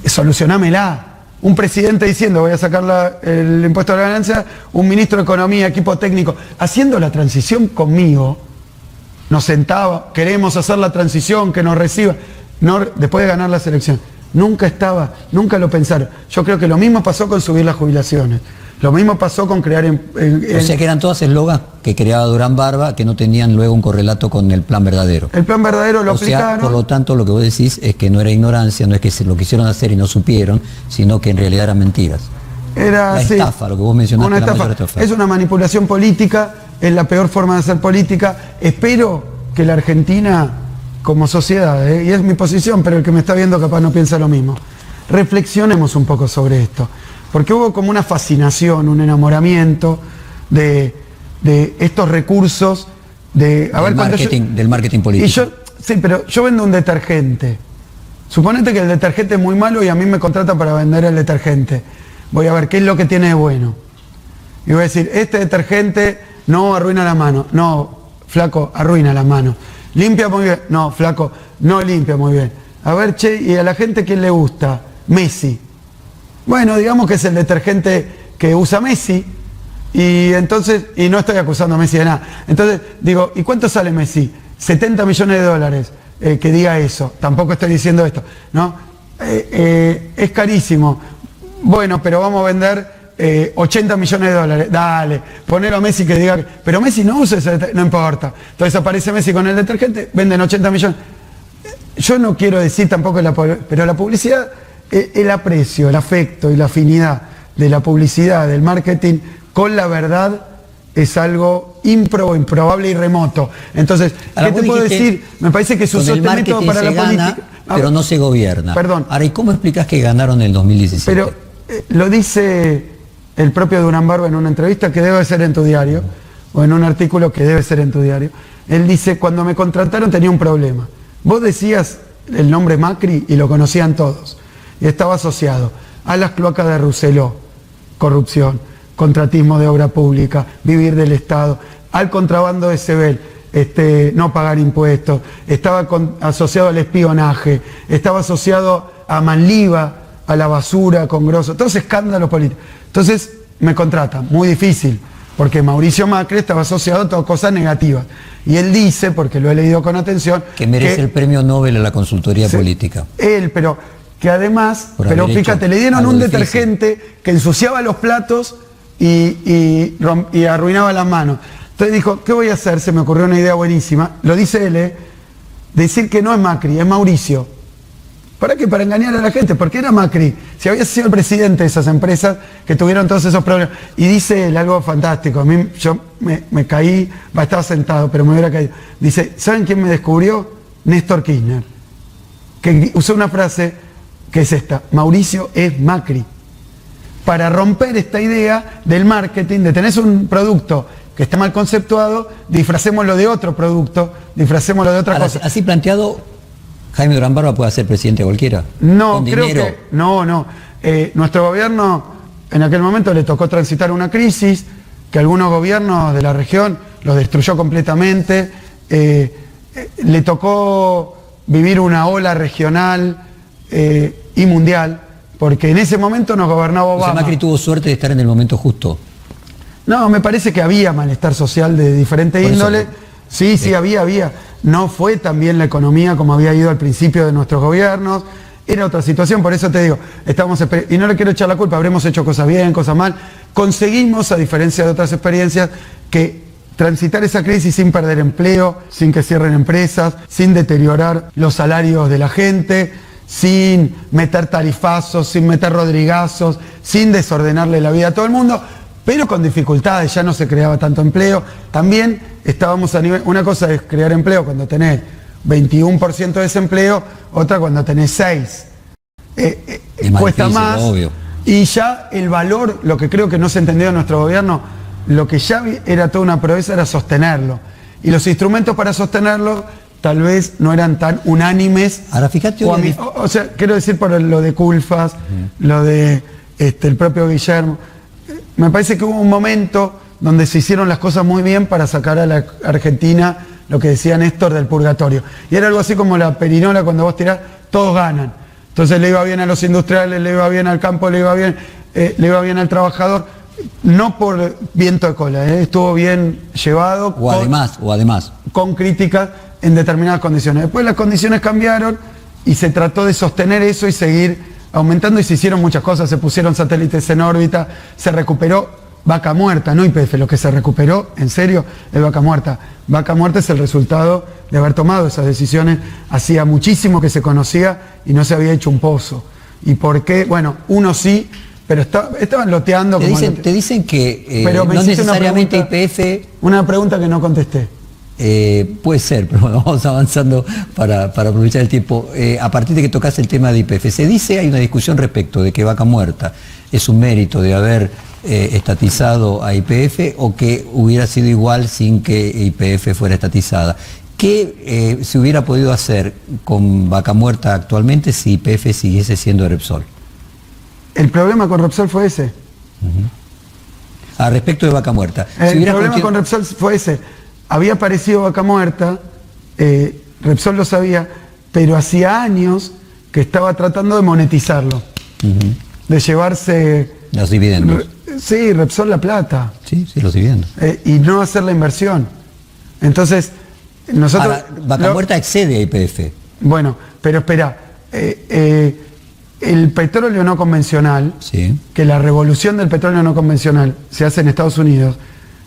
solucionámela. Un presidente diciendo voy a sacar el impuesto a la ganancia, un ministro de Economía, equipo técnico, haciendo la transición conmigo, nos sentaba, queremos hacer la transición, que nos reciba, no, después de ganar la elecciones. Nunca nunca lo pensaron. Yo creo que lo mismo pasó con subir las jubilaciones. Lo mismo pasó con crear... O sea que eran todas eslogans que creaba Durán Barba que no tenían luego un correlato con el plan verdadero. El plan verdadero lo aplicaron. Por lo tanto, lo que vos decís es que no era ignorancia, no es que se lo quisieron hacer y no supieron, sino que en realidad eran mentiras. Era la estafa, lo que vos mencionaste. Una estafa. Es una manipulación política, es la peor forma de hacer política. Espero que la Argentina, como sociedad, y es mi posición, pero el que me está viendo capaz no piensa lo mismo, reflexionemos un poco sobre esto. Porque hubo como una fascinación, un enamoramiento de estos recursos del marketing político. Sí, pero yo vendo un detergente. Suponete que el detergente es muy malo y a mí me contratan para vender el detergente. Voy a ver qué es lo que tiene de bueno. Y voy a decir, este detergente no arruina la mano. No, flaco, arruina la mano. ¿Limpia muy bien? No, flaco, no limpia muy bien. A ver, che, ¿y a la gente quién le gusta? Messi. Bueno, digamos que es el detergente que usa Messi y entonces, y no estoy acusando a Messi de nada. Entonces digo, ¿y cuánto sale Messi? 70 millones de dólares, que diga eso. Tampoco estoy diciendo esto, ¿no? Es carísimo. Bueno, pero vamos a vender 80 millones de dólares. Dale, ponelo a Messi que diga, pero Messi no usa ese detergente, no importa. Entonces aparece Messi con el detergente, venden 80 millones. Yo no quiero decir tampoco, pero la publicidad... El aprecio, el afecto y la afinidad de la publicidad, del marketing con la verdad es algo improbable y remoto. Entonces, ¿qué te puedo decir? Me parece que se usó este método para la política. Pero no se gobierna. Perdón. Ahora, ¿y cómo explicas que ganaron en el 2017? Pero lo dice el propio Durán Barba en una entrevista que debe ser en tu diario, o en un artículo que debe ser en tu diario. Él dice, cuando me contrataron tenía un problema. Vos decías el nombre Macri y lo conocían todos. Y estaba asociado a las cloacas de Rousselot, corrupción, contratismo de obra pública, vivir del Estado, al contrabando de Sebel, no pagar impuestos, estaba asociado al espionaje, estaba asociado a Manliva, a la basura con Grosso, todos escándalos políticos. Entonces me contratan, muy difícil, porque Mauricio Macri estaba asociado a todas cosas negativas. Y él dice, porque lo he leído con atención... Que merece el premio Nobel a la consultoría política. Él, pero... que además, pero fíjate, le dieron un detergente que ensuciaba los platos y arruinaba las manos. Entonces dijo, ¿qué voy a hacer? Se me ocurrió una idea buenísima, lo dice él, decir que no es Macri, es Mauricio. ¿Para qué? Para engañar a la gente, porque era Macri, si había sido el presidente de esas empresas que tuvieron todos esos problemas. Y dice él algo fantástico, a mí yo me caí, estaba sentado, pero me hubiera caído. Dice, ¿saben quién me descubrió? Néstor Kirchner, que usó una frase... que es esta, Mauricio es Macri, para romper esta idea del marketing, de tener un producto que está mal conceptuado, disfracémoslo de otro producto, disfracémoslo de otra cosa. Así planteado, Jaime Durán Barba puede ser presidente cualquiera. No, creo que, no. Nuestro gobierno en aquel momento le tocó transitar una crisis que algunos gobiernos de la región los destruyó completamente, le tocó vivir una ola regional y mundial, porque en ese momento nos gobernaba Obama. O sea, Macri tuvo suerte de estar en el momento justo. No, me parece que había malestar social de diferente índole. Sí, había. No fue tan bien la economía como había ido al principio de nuestros gobiernos. Era otra situación, por eso te digo, y no le quiero echar la culpa, habremos hecho cosas bien, cosas mal. Conseguimos, a diferencia de otras experiencias, que transitar esa crisis sin perder empleo, sin que cierren empresas, sin deteriorar los salarios de la gente, sin meter tarifazos, sin meter rodrigazos, sin desordenarle la vida a todo el mundo, pero con dificultades, ya no se creaba tanto empleo. También estábamos a nivel, una cosa es crear empleo cuando tenés 21% de desempleo, otra cuando tenés 6%. Cuesta difícil, más. obvio. Y ya el valor, lo que creo que no se entendió en nuestro gobierno, lo que ya era toda una proeza era sostenerlo. Y los instrumentos para sostenerlo tal vez no eran tan unánimes. Ahora fíjate, o sea, quiero decir por lo de Culfas, lo de el propio Guillermo. Me parece que hubo un momento donde se hicieron las cosas muy bien para sacar a la Argentina, lo que decía Néstor, del purgatorio. Y era algo así como la perinola, cuando vos tirás, todos ganan. Entonces le iba bien a los industriales, le iba bien al campo, le iba bien al trabajador, no por viento de cola, estuvo bien llevado. O además. Con críticas en determinadas condiciones. Después las condiciones cambiaron y se trató de sostener eso y seguir aumentando, y se hicieron muchas cosas, se pusieron satélites en órbita, se recuperó Vaca Muerta, no YPF, lo que se recuperó, en serio, es Vaca Muerta. Vaca Muerta es el resultado de haber tomado esas decisiones, hacía muchísimo que se conocía y no se había hecho un pozo. ¿Y por qué? Bueno, uno sí, pero estaban loteando. Te dicen que pero no necesariamente YPF... Una pregunta que no contesté. Puede ser, pero bueno, vamos avanzando para aprovechar el tiempo. A partir de que tocas el tema de YPF, se dice, hay una discusión respecto de que Vaca Muerta es un mérito de haber estatizado a YPF o que hubiera sido igual sin que YPF fuera estatizada. ¿Qué se hubiera podido hacer con Vaca Muerta actualmente si YPF siguiese siendo Repsol? El problema con Repsol fue ese. A respecto de Vaca Muerta. El problema con Repsol fue ese. Había aparecido Vaca Muerta, Repsol lo sabía, pero hacía años que estaba tratando de monetizarlo, de llevarse... Los dividendos. Sí, Repsol la plata. Sí, los dividendos. Y no hacer la inversión. Entonces, nosotros... Ahora, Vaca Muerta excede a YPF. Bueno, pero espera, el petróleo no convencional, sí, que la revolución del petróleo no convencional se hace en Estados Unidos,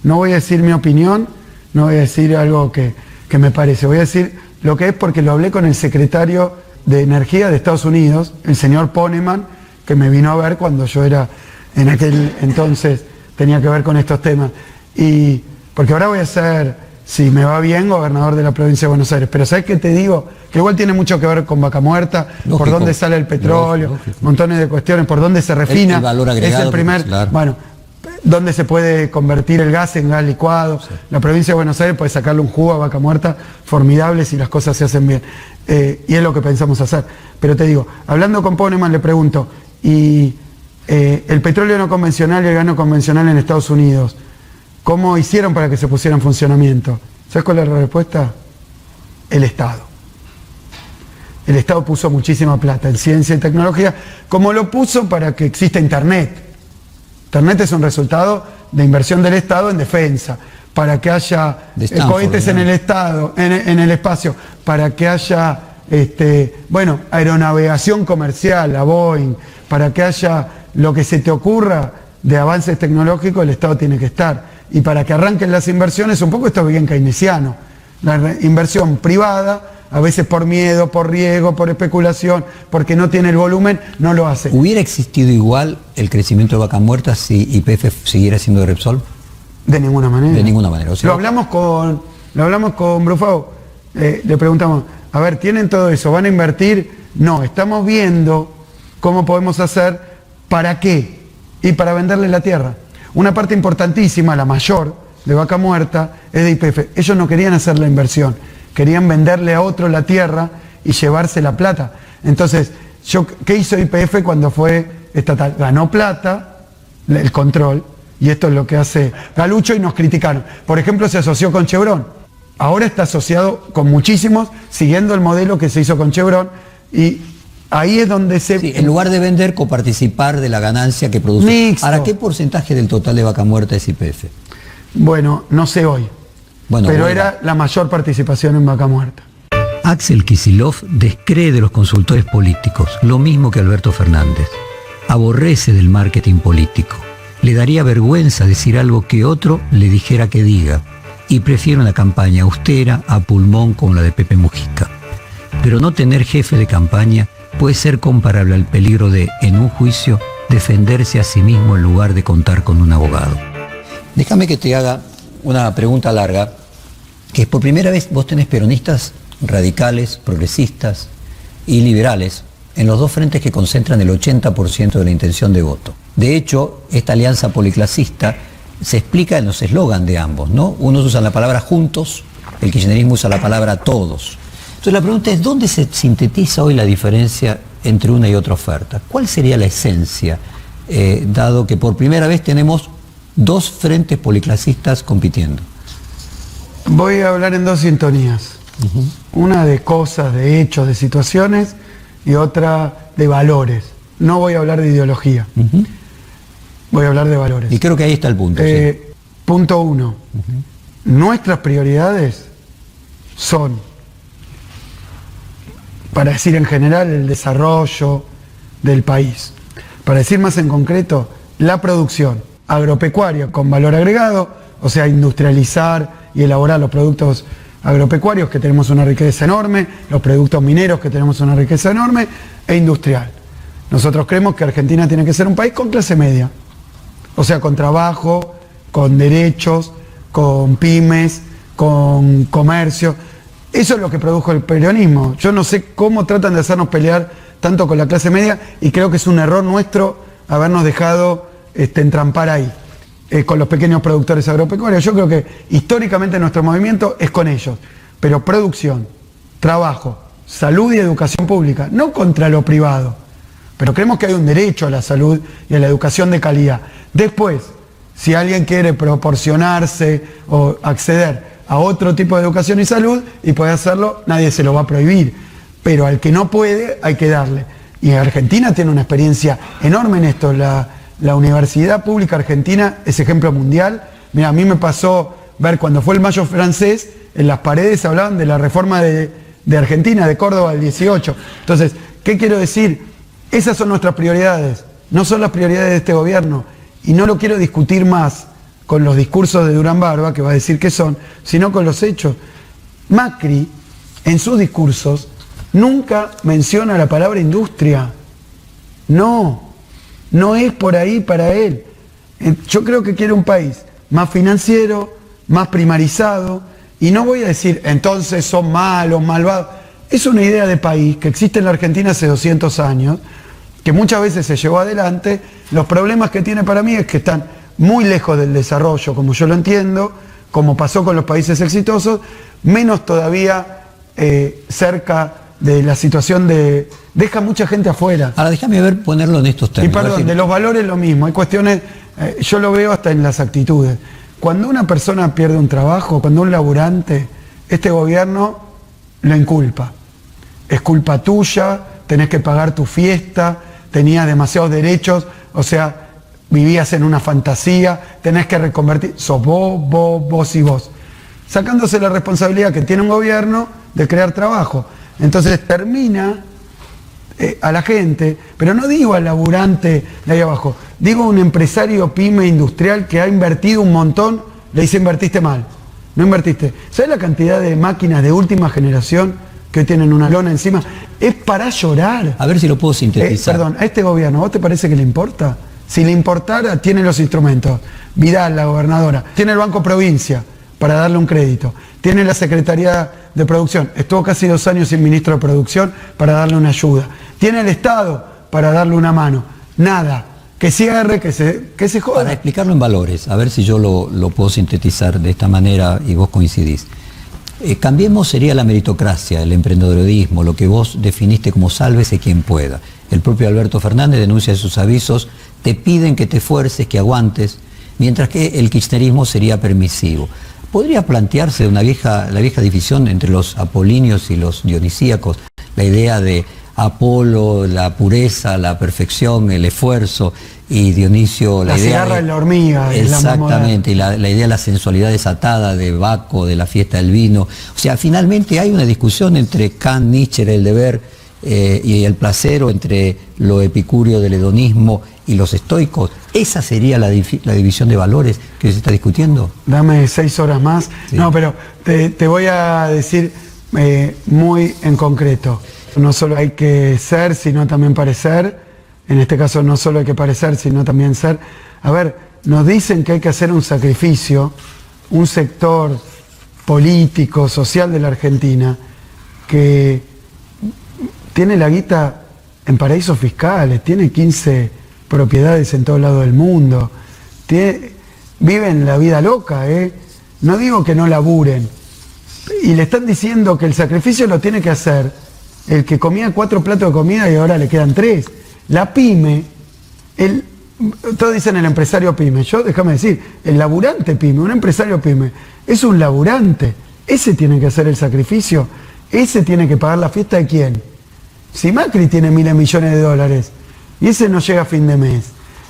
no voy a decir mi opinión, no voy a decir algo que me parece, voy a decir lo que es porque lo hablé con el secretario de Energía de Estados Unidos, el señor Poneman, que me vino a ver cuando yo era, en aquel entonces, tenía que ver con estos temas. Y porque ahora voy a ser, si me va bien, gobernador de la provincia de Buenos Aires. Pero ¿sabes qué te digo? Que igual tiene mucho que ver con Vaca Muerta, lógico, por dónde sale el petróleo, lógico, montones de cuestiones, por dónde se refina. El valor agregado. Es el primer, claro. Bueno, dónde se puede convertir el gas en gas licuado. Sí. La provincia de Buenos Aires puede sacarle un jugo a Vaca Muerta formidable si las cosas se hacen bien. Y es lo que pensamos hacer. Pero te digo, hablando con Poneman le pregunto, y el petróleo no convencional y el gas no convencional en Estados Unidos, ¿cómo hicieron para que se pusiera en funcionamiento? ¿Sabes cuál es la respuesta? El Estado. El Estado puso muchísima plata en ciencia y tecnología, como lo puso para que exista Internet. Internet es un resultado de inversión del Estado en defensa, para que haya cohetes en el Estado, en el espacio, para que haya aeronavegación comercial, a Boeing, para que haya lo que se te ocurra de avances tecnológicos, el Estado tiene que estar. Y para que arranquen las inversiones, un poco esto es bien keynesiano. La inversión privada, a veces por miedo, por riesgo, por especulación, porque no tiene el volumen, no lo hace. ¿Hubiera existido igual el crecimiento de Vaca Muerta si YPF siguiera siendo de Repsol? De ninguna manera. De ninguna manera. O sea, lo hablamos con Brufau, le preguntamos, a ver, ¿tienen todo eso? ¿Van a invertir? No, estamos viendo cómo podemos hacer, ¿para qué? Y para venderle la tierra. Una parte importantísima, la mayor, de Vaca Muerta, es de YPF. Ellos no querían hacer la inversión, querían venderle a otro la tierra y llevarse la plata. Entonces, ¿qué hizo YPF cuando fue estatal? Ganó plata, el control, y esto es lo que hace Galucho, y nos criticaron. Por ejemplo, se asoció con Chevron. Ahora está asociado con muchísimos, siguiendo el modelo que se hizo con Chevron, y ahí es donde se... Sí, en lugar de vender, coparticipar de la ganancia que produce. Mixto. ¿Ahora qué porcentaje del total de Vaca Muerta es YPF? Bueno, no sé hoy, pero era la mayor participación en Vaca Muerta. Axel Kicillof descree de los consultores políticos, lo mismo que Alberto Fernández. Aborrece del marketing político. Le daría vergüenza decir algo que otro le dijera que diga. y prefiere una campaña austera a pulmón como la de Pepe Mujica. Pero no tener jefe de campaña puede ser comparable al peligro de, en un juicio, defenderse a sí mismo en lugar de contar con un abogado. Déjame que te haga una pregunta larga, que por primera vez vos tenés peronistas radicales, progresistas y liberales en los dos frentes que concentran el 80% de la intención de voto. De hecho, esta alianza policlasista se explica en los eslogan de ambos, ¿no? Unos usan la palabra juntos, el kirchnerismo usa la palabra todos. Entonces la pregunta es, ¿dónde se sintetiza hoy la diferencia entre una y otra oferta? ¿Cuál sería la esencia, dado que por primera vez tenemos dos frentes policlasistas compitiendo? Voy a hablar en dos sintonías. Una de cosas, de hechos, de situaciones, y otra de valores. No voy a hablar de ideología. Voy a hablar de valores. Y creo que ahí está el punto. Sí. Punto 1. Nuestras prioridades son, para decir en general, el desarrollo del país. Para decir más en concreto, la producción agropecuaria con valor agregado, o sea, industrializar y elaborar los productos agropecuarios, que tenemos una riqueza enorme, los productos mineros, que tenemos una riqueza enorme, e industrial. Nosotros creemos que Argentina tiene que ser un país con clase media, o sea, con trabajo, con derechos, con pymes, con comercio. Eso es lo que produjo el peronismo. Yo no sé cómo tratan de hacernos pelear tanto con la clase media, y creo que es un error nuestro habernos dejado entrampar ahí. Con los pequeños productores agropecuarios. Yo creo que históricamente nuestro movimiento es con ellos, pero producción, trabajo, salud y educación pública, no contra lo privado, pero creemos que hay un derecho a la salud y a la educación de calidad. Después, si alguien quiere proporcionarse o acceder a otro tipo de educación y salud y puede hacerlo, nadie se lo va a prohibir, pero al que no puede hay que darle. Y Argentina tiene una experiencia enorme en esto. La Universidad Pública Argentina es ejemplo mundial. Mira, a mí me pasó ver cuando fue el Mayo francés, en las paredes hablaban de la reforma de Argentina, de Córdoba del 18. Entonces, ¿qué quiero decir? Esas son nuestras prioridades, no son las prioridades de este gobierno. Y no lo quiero discutir más con los discursos de Durán Barba, que va a decir que son, sino con los hechos. Macri, en sus discursos, nunca menciona la palabra industria. No es por ahí para él. Yo creo que quiere un país más financiero, más primarizado, y no voy a decir, entonces son malos, malvados. Es una idea de país que existe en la Argentina hace 200 años, que muchas veces se llevó adelante. Los problemas que tiene para mí es que están muy lejos del desarrollo, como yo lo entiendo, como pasó con los países exitosos, menos todavía cerca de la situación de... Deja mucha gente afuera. Ahora déjame ver, ponerlo en estos términos. Y perdón, de los valores lo mismo. Hay cuestiones, yo lo veo hasta en las actitudes. Cuando una persona pierde un trabajo, cuando un laburante, este gobierno lo inculpa. Es culpa tuya, tenés que pagar tu fiesta, tenías demasiados derechos, o sea, vivías en una fantasía, tenés que reconvertir, sos vos y vos. Sacándose la responsabilidad que tiene un gobierno de crear trabajo. Entonces termina a la gente, pero no digo al laburante de ahí abajo, digo a un empresario pyme industrial que ha invertido un montón, le dice invertiste mal, no invertiste. ¿Sabes la cantidad de máquinas de última generación que hoy tienen una lona encima? Es para llorar. A ver si lo puedo sintetizar. Perdón, a este gobierno, ¿vos te parece que le importa? Si le importara, tiene los instrumentos. Vidal, la gobernadora, tiene el Banco Provincia para darle un crédito, tiene la Secretaría de Producción, estuvo casi 2 años sin ministro de Producción para darle una ayuda, tiene el Estado para darle una mano. Nada, que cierre, que se joda. Para explicarlo en valores, a ver si yo lo puedo sintetizar de esta manera y vos coincidís. Cambiemos sería la meritocracia, el emprendedorismo, lo que vos definiste como sálvese quien pueda. El propio Alberto Fernández denuncia en sus avisos, te piden que te esfuerces, que aguantes, mientras que el kirchnerismo sería permisivo. ¿Podría plantearse la vieja división entre los apolíneos y los dionisíacos? La idea de Apolo, la pureza, la perfección, el esfuerzo, y Dionisio, la idea de la hormiga. Exactamente, y la idea de la sensualidad desatada de Baco, de la fiesta del vino. O sea, finalmente hay una discusión entre Kant, Nietzsche, el deber y el placer, o entre lo epicúreo del hedonismo y los estoicos. ¿Esa sería la división de valores que se está discutiendo? Dame 6 horas más. Sí. No, pero te voy a decir muy en concreto. No solo hay que ser, sino también parecer. En este caso no solo hay que parecer, sino también ser. A ver, nos dicen que hay que hacer un sacrificio, un sector político, social de la Argentina, que tiene la guita en paraísos fiscales, tiene 15 propiedades en todo lado del mundo, viven la vida loca, no digo que no laburen, y le están diciendo que el sacrificio lo tiene que hacer el que comía 4 platos de comida y ahora le quedan 3. La pyme, todos dicen el empresario pyme, yo déjame decir, el laburante pyme, un empresario pyme, es un laburante, ese tiene que hacer el sacrificio, ese tiene que pagar la fiesta de quién. Si Macri tiene miles de millones de dólares y ese no llega a fin de mes.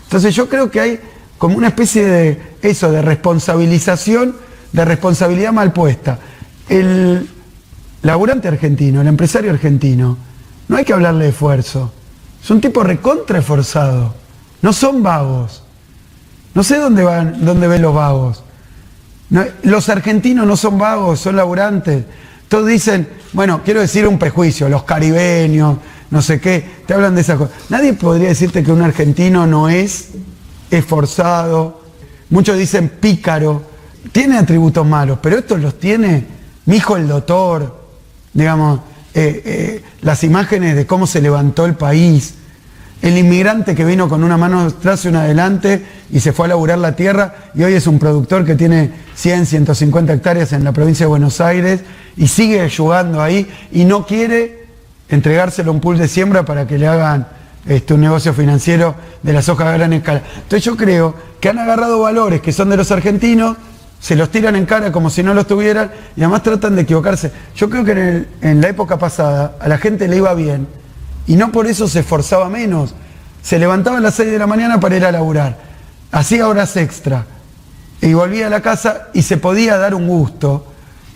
Entonces yo creo que hay como una especie de responsabilización, de responsabilidad mal puesta. El laburante argentino, el empresario argentino, no hay que hablarle de esfuerzo. Es un tipo recontra esforzado. No son vagos. No sé dónde ven los vagos. No, los argentinos no son vagos, son laburantes. Todos dicen, bueno, quiero decir un prejuicio, los caribeños, no sé qué, te hablan de esas cosas. Nadie podría decirte que un argentino no es esforzado. Muchos dicen pícaro. Tiene atributos malos, pero estos los tiene mi hijo el doctor, digamos, las imágenes de cómo se levantó el país, el inmigrante que vino con una mano atrás y una adelante y se fue a laburar la tierra y hoy es un productor que tiene 100, 150 hectáreas en la provincia de Buenos Aires y sigue ayudando ahí y no quiere entregárselo a un pool de siembra para que le hagan un negocio financiero de la soja a gran escala. Entonces yo creo que han agarrado valores que son de los argentinos, se los tiran en cara como si no los tuvieran y además tratan de equivocarse. Yo creo que en la época pasada a la gente le iba bien y no por eso se esforzaba menos. Se levantaba a las 6 de la mañana para ir a laburar, hacía horas extra y volvía a la casa y se podía dar un gusto.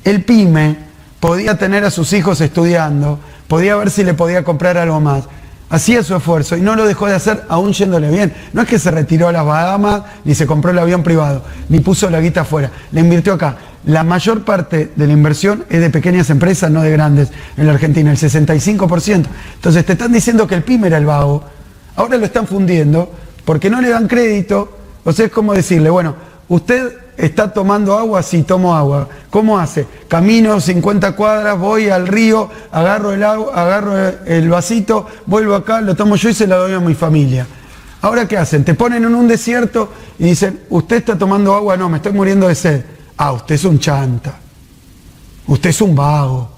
El pyme podía tener a sus hijos estudiando, podía ver si le podía comprar algo más. Hacía su esfuerzo y no lo dejó de hacer aún yéndole bien. No es que se retiró a las Bahamas, ni se compró el avión privado, ni puso la guita afuera. Le invirtió acá. La mayor parte de la inversión es de pequeñas empresas, no de grandes, en la Argentina, el 65%. Entonces te están diciendo que el pyme era el vago. Ahora lo están fundiendo porque no le dan crédito. O sea, es como decirle, bueno, usted está tomando agua, sí, tomo agua. ¿Cómo hace? Camino 50 cuadras, voy al río, agarro el agua, agarro el vasito, vuelvo acá, lo tomo yo y se lo doy a mi familia. Ahora, ¿qué hacen? Te ponen en un desierto y dicen, ¿usted está tomando agua? No, me estoy muriendo de sed. Ah, usted es un chanta. Usted es un vago.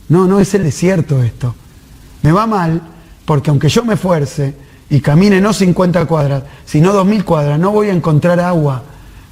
No, no es el desierto esto. Me va mal porque aunque yo me esfuerce y camine no 50 cuadras, sino 2000 cuadras, no voy a encontrar agua.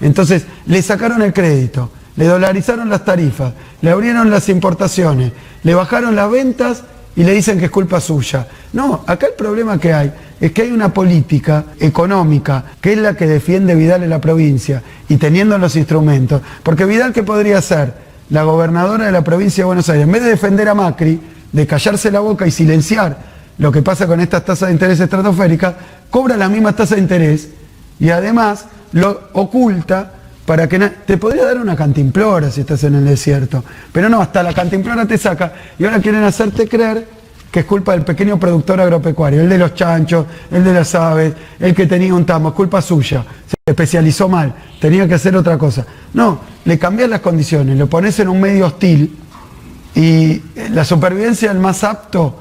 Entonces, le sacaron el crédito, le dolarizaron las tarifas, le abrieron las importaciones, le bajaron las ventas y le dicen que es culpa suya. No, acá el problema que hay es que hay una política económica que es la que defiende Vidal en la provincia y teniendo los instrumentos. Porque Vidal, ¿qué podría hacer? La gobernadora de la provincia de Buenos Aires, en vez de defender a Macri, de callarse la boca y silenciar lo que pasa con estas tasas de interés estratosféricas, cobra las mismas tasas de interés y además lo oculta para que te podría dar una cantimplora si estás en el desierto, pero no, hasta la cantimplora te saca y ahora quieren hacerte creer que es culpa del pequeño productor agropecuario, el de los chanchos, el de las aves, el que tenía un tamo, es culpa suya, se especializó mal, tenía que hacer otra cosa. No, le cambias las condiciones, lo pones en un medio hostil y la supervivencia del más apto,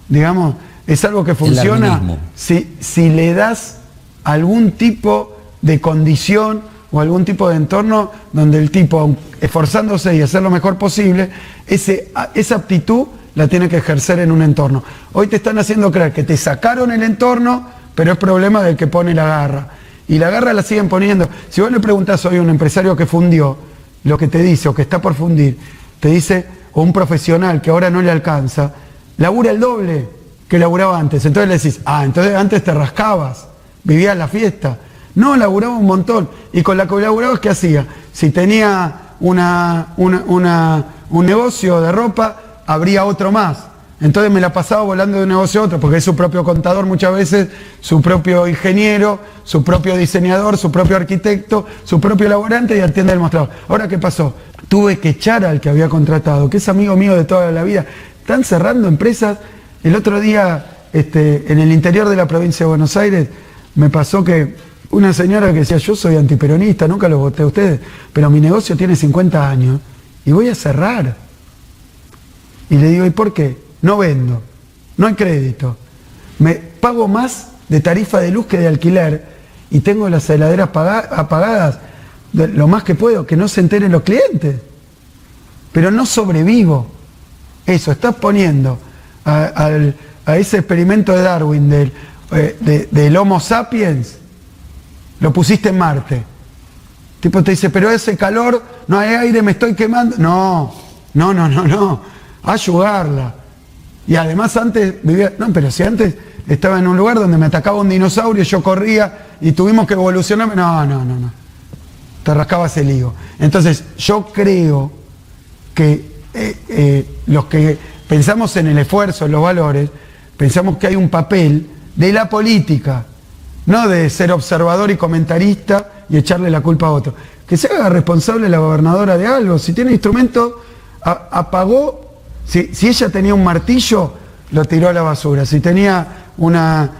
digamos, es algo que funciona si le das algún tipo de condición o algún tipo de entorno donde el tipo, esforzándose y hacer lo mejor posible, esa aptitud la tiene que ejercer en un entorno. Hoy te están haciendo creer que te sacaron el entorno, pero es problema del que pone la garra. Y la garra la siguen poniendo. Si vos le preguntás hoy a un empresario que fundió, lo que te dice, o que está por fundir, te dice, o un profesional que ahora no le alcanza, labura el doble que laburaba antes. Entonces le decís, entonces antes te rascabas, vivías la fiesta. No, laburaba un montón. Y con la que laburabas, ¿qué hacía? Si tenía un negocio de ropa, habría otro más. Entonces me la pasaba volando de un negocio a otro, porque es su propio contador muchas veces, su propio ingeniero, su propio diseñador, su propio arquitecto, su propio laborante y atiende el mostrador. Ahora, ¿qué pasó? Tuve que echar al que había contratado, que es amigo mío de toda la vida. Están cerrando empresas. El otro día, en el interior de la provincia de Buenos Aires, me pasó que una señora que decía, yo soy antiperonista, nunca los voté a ustedes, pero mi negocio tiene 50 años y voy a cerrar. Y le digo, ¿y por qué? No vendo, no hay crédito, me pago más de tarifa de luz que de alquiler y tengo las heladeras apagadas lo más que puedo, que no se enteren los clientes, pero no sobrevivo. Eso, estás poniendo a ese experimento de Darwin del Homo sapiens, lo pusiste en Marte. Tipo te dice, pero ese calor, no hay aire, me estoy quemando. No, ayudarla. Y además antes vivía, no, pero si antes estaba en un lugar donde me atacaba un dinosaurio, yo corría y tuvimos que evolucionar, no. Te rascabas el higo. Entonces, yo creo que los que pensamos en el esfuerzo, en los valores, pensamos que hay un papel de la política, no de ser observador y comentarista y echarle la culpa a otro. Que se haga responsable la gobernadora de algo. Si tiene instrumento, apagó. Si ella tenía un martillo, lo tiró a la basura. Si tenía una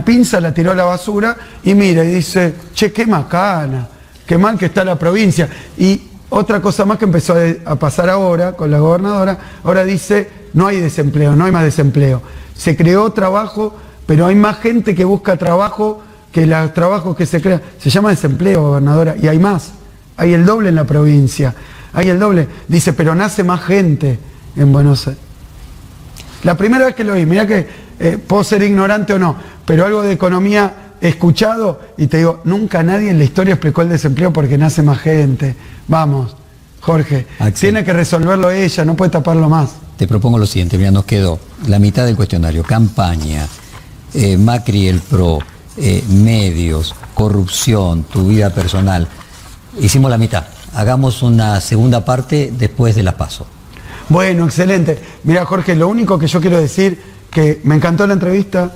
pinza, la tiró a la basura y mira, y dice, che, qué macana, qué mal que está la provincia. Y otra cosa más que empezó a pasar ahora con la gobernadora, ahora dice, no hay desempleo, no hay más desempleo. Se creó trabajo, pero hay más gente que busca trabajo que los trabajos que se crean. Se llama desempleo, gobernadora, y hay más. Hay el doble en la provincia. Hay el doble. Dice, pero nace más gente en Buenos Aires. La primera vez que lo vi, mirá que puedo ser ignorante o no, pero algo de economía he escuchado y te digo, nunca nadie en la historia explicó el desempleo porque nace más gente. Vamos, Jorge, Axel, tiene que resolverlo ella, no puede taparlo más. Te propongo lo siguiente, mira, nos quedó la mitad del cuestionario, campaña, Macri el PRO, medios, corrupción, tu vida personal. Hicimos la mitad. Hagamos una segunda parte después de la PASO. Bueno, excelente. Mira, Jorge, lo único que yo quiero decir, que me encantó la entrevista,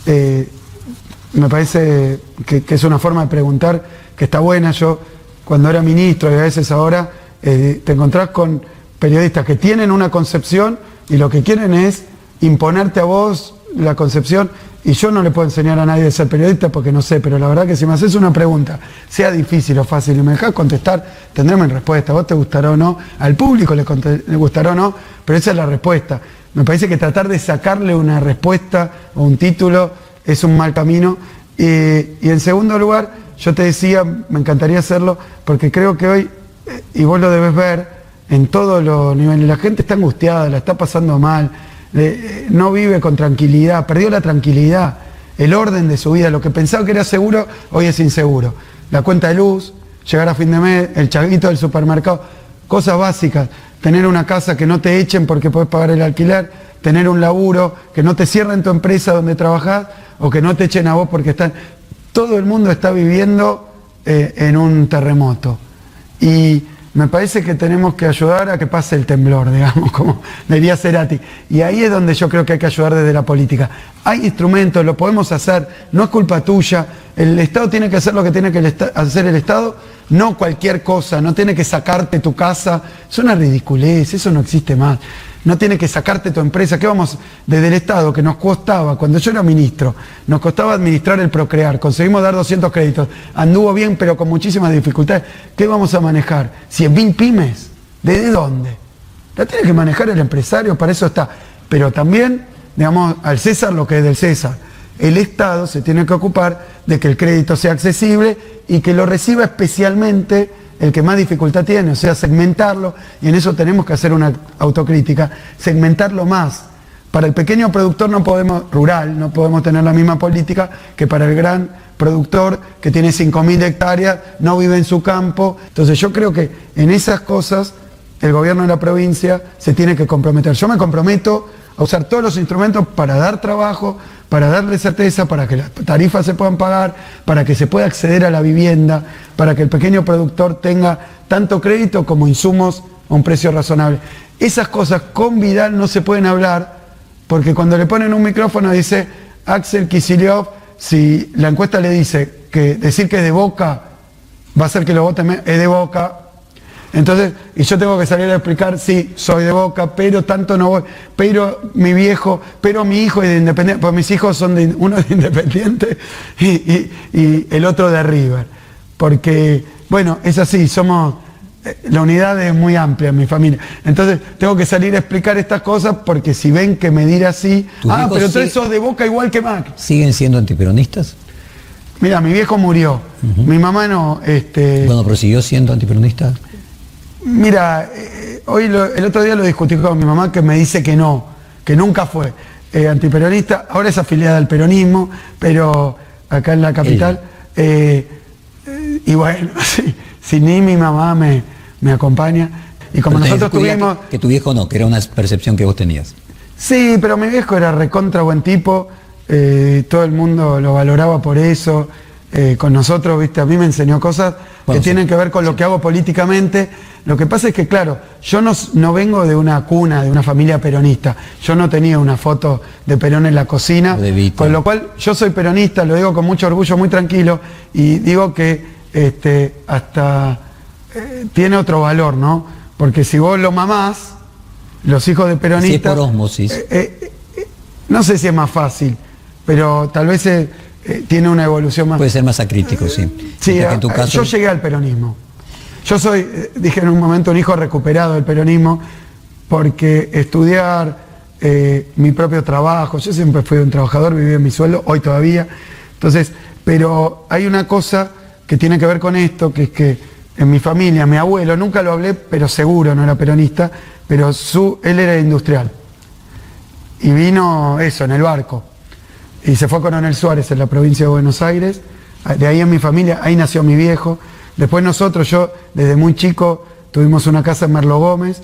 me parece que es una forma de preguntar que está buena. Yo, cuando era ministro y a veces ahora, te encontrás con periodistas que tienen una concepción y lo que quieren es imponerte a vos la concepción. Y yo no le puedo enseñar a nadie a ser periodista porque no sé, pero la verdad que si me haces una pregunta, sea difícil o fácil y me dejás contestar, tendré mi respuesta. A vos te gustará o no, al público le gustará o no, pero esa es la respuesta. Me parece que tratar de sacarle una respuesta o un título es un mal camino. Y en segundo lugar, yo te decía, me encantaría hacerlo, porque creo que hoy, y vos lo debes ver, en todos los niveles, la gente está angustiada, la está pasando mal, no vive con tranquilidad, perdió la tranquilidad, el orden de su vida, lo que pensaba que era seguro, hoy es inseguro. La cuenta de luz, llegar a fin de mes, el chaguito del supermercado, cosas básicas, tener una casa que no te echen porque podés pagar el alquiler, tener un laburo, que no te cierren tu empresa donde trabajás o que no te echen a vos porque están... Todo el mundo está viviendo en un terremoto y me parece que tenemos que ayudar a que pase el temblor, digamos, como diría Cerati. Y ahí es donde yo creo que hay que ayudar desde la política. Hay instrumentos, lo podemos hacer, no es culpa tuya. El Estado tiene que hacer lo que tiene que hacer el Estado, no cualquier cosa, no tiene que sacarte tu casa. Es una ridiculez, eso no existe más. No tiene que sacarte tu empresa. ¿Qué vamos? Desde el Estado, que nos costaba, cuando yo era ministro, nos costaba administrar el Procrear, conseguimos dar 200 créditos, anduvo bien pero con muchísimas dificultades. ¿Qué vamos a manejar? 100.000 pymes. ¿Desde dónde? La tiene que manejar el empresario, para eso está. Pero también, digamos, al César lo que es del César. El Estado se tiene que ocupar de que el crédito sea accesible y que lo reciba especialmente el que más dificultad tiene, o sea, segmentarlo, y en eso tenemos que hacer una autocrítica, segmentarlo más. Para el pequeño productor rural, no podemos tener la misma política que para el gran productor que tiene 5.000 hectáreas, no vive en su campo. Entonces yo creo que en esas cosas el gobierno de la provincia se tiene que comprometer. Yo me comprometo a usar todos los instrumentos para dar trabajo, para darle certeza, para que las tarifas se puedan pagar, para que se pueda acceder a la vivienda, para que el pequeño productor tenga tanto crédito como insumos a un precio razonable. esas cosas con Vidal no se pueden hablar, porque cuando le ponen un micrófono dice Axel Kicillof, si la encuesta le dice que decir que es de Boca va a hacer que lo voten, es de Boca. Entonces, y yo tengo que salir a explicar, sí, soy de Boca, pero tanto no voy, pero mi viejo, pero mi hijo es de Independiente, pues mis hijos son de, uno de Independiente y el otro de River. Porque, bueno, es así, somos, la unidad es muy amplia en mi familia. Entonces, tengo que salir a explicar estas cosas porque si ven que me dirá así, pero entonces sos de Boca igual que Macri. ¿Siguen siendo antiperonistas? Mira, mi viejo murió, mi mamá no. Bueno, pero ¿siguió siendo antiperonista? Mira, el otro día lo discutí con mi mamá, que me dice que no, que nunca fue antiperonista, ahora es afiliada al peronismo, pero acá en la capital, y bueno, si ni mi mamá me acompaña, y como pero nosotros tuvimos... Que tu viejo no, que era una percepción que vos tenías. Sí, pero mi viejo era recontra buen tipo, todo el mundo lo valoraba por eso, con nosotros, viste, a mí me enseñó cosas que tienen que ver con lo que hago políticamente. Lo que pasa es que, claro, yo no vengo de una cuna, de una familia peronista. Yo no tenía una foto de Perón en la cocina, con lo cual yo soy peronista, lo digo con mucho orgullo, muy tranquilo, y digo que hasta tiene otro valor, ¿no? Porque si vos lo mamás, los hijos de peronistas... Sí, por ósmosis. No sé si es más fácil, pero tal vez tiene una evolución más... Puede ser más acrítico, sí. Sí, en tu caso... yo llegué al peronismo. Yo soy, dije en un momento, un hijo recuperado del peronismo, porque estudiar mi propio trabajo, yo siempre fui un trabajador, viví en mi sueldo, hoy todavía, entonces, pero hay una cosa que tiene que ver con esto, que es que en mi familia, mi abuelo, nunca lo hablé, pero seguro no era peronista, pero él era industrial, y vino eso, en el barco, y se fue a Coronel Suárez en la provincia de Buenos Aires, de ahí en mi familia, ahí nació mi viejo. Después nosotros, yo desde muy chico, tuvimos una casa en Merlo Gómez,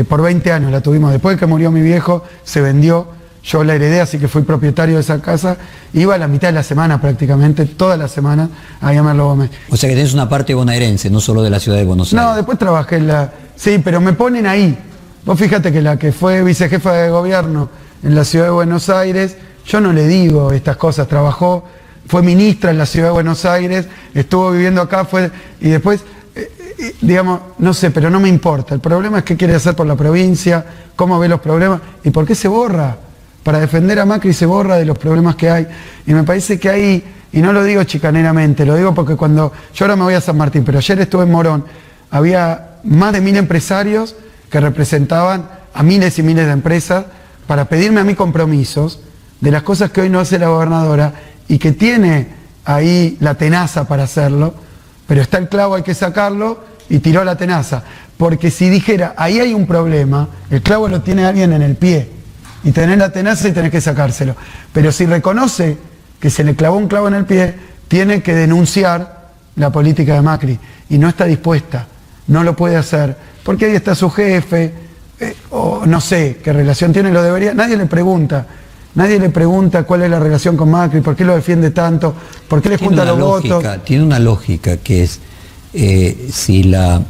por 20 años la tuvimos. Después de que murió mi viejo, se vendió, yo la heredé, así que fui propietario de esa casa. Iba a la mitad de la semana prácticamente, toda la semana, ahí a Merlo Gómez. O sea que tenés una parte bonaerense, no solo de la ciudad de Buenos Aires. No, después trabajé en la... Sí, pero me ponen ahí. Vos fíjate que la que fue vicejefa de gobierno en la ciudad de Buenos Aires, yo no le digo estas cosas, trabajó... Fue ministra en la ciudad de Buenos Aires, estuvo viviendo acá, y después, digamos, no sé, pero no me importa. El problema es qué quiere hacer por la provincia, cómo ve los problemas y por qué se borra. Para defender a Macri se borra de los problemas que hay. Y me parece que ahí, y no lo digo chicaneramente, lo digo porque yo ahora me voy a San Martín, pero ayer estuve en Morón, había más de 1000 empresarios que representaban a miles y miles de empresas para pedirme a mí compromisos de las cosas que hoy no hace la gobernadora, y que tiene ahí la tenaza para hacerlo, pero está el clavo, hay que sacarlo, y tiró la tenaza. Porque si dijera, ahí hay un problema, el clavo lo tiene alguien en el pie, y tenés la tenaza y tenés que sacárselo. Pero si reconoce que se le clavó un clavo en el pie, tiene que denunciar la política de Macri, y no está dispuesta, no lo puede hacer, porque ahí está su jefe, o no sé qué relación tiene, lo debería, nadie le pregunta cuál es la relación con Macri, por qué lo defiende tanto, por qué le junta los votos. Tiene una lógica que es, si las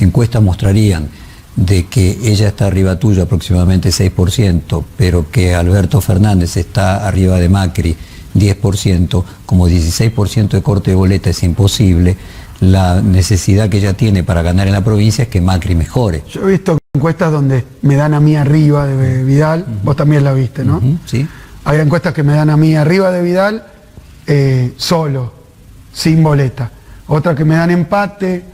encuestas mostrarían de que ella está arriba tuyo aproximadamente 6%, pero que Alberto Fernández está arriba de Macri 10%, como 16% de corte de boleta es imposible, la necesidad que ella tiene para ganar en la provincia es que Macri mejore. Yo he visto encuestas donde me dan a mí arriba de Vidal, vos también la viste, ¿no? Sí. Hay encuestas que me dan a mí arriba de Vidal, solo, sin boleta. Otras que me dan empate,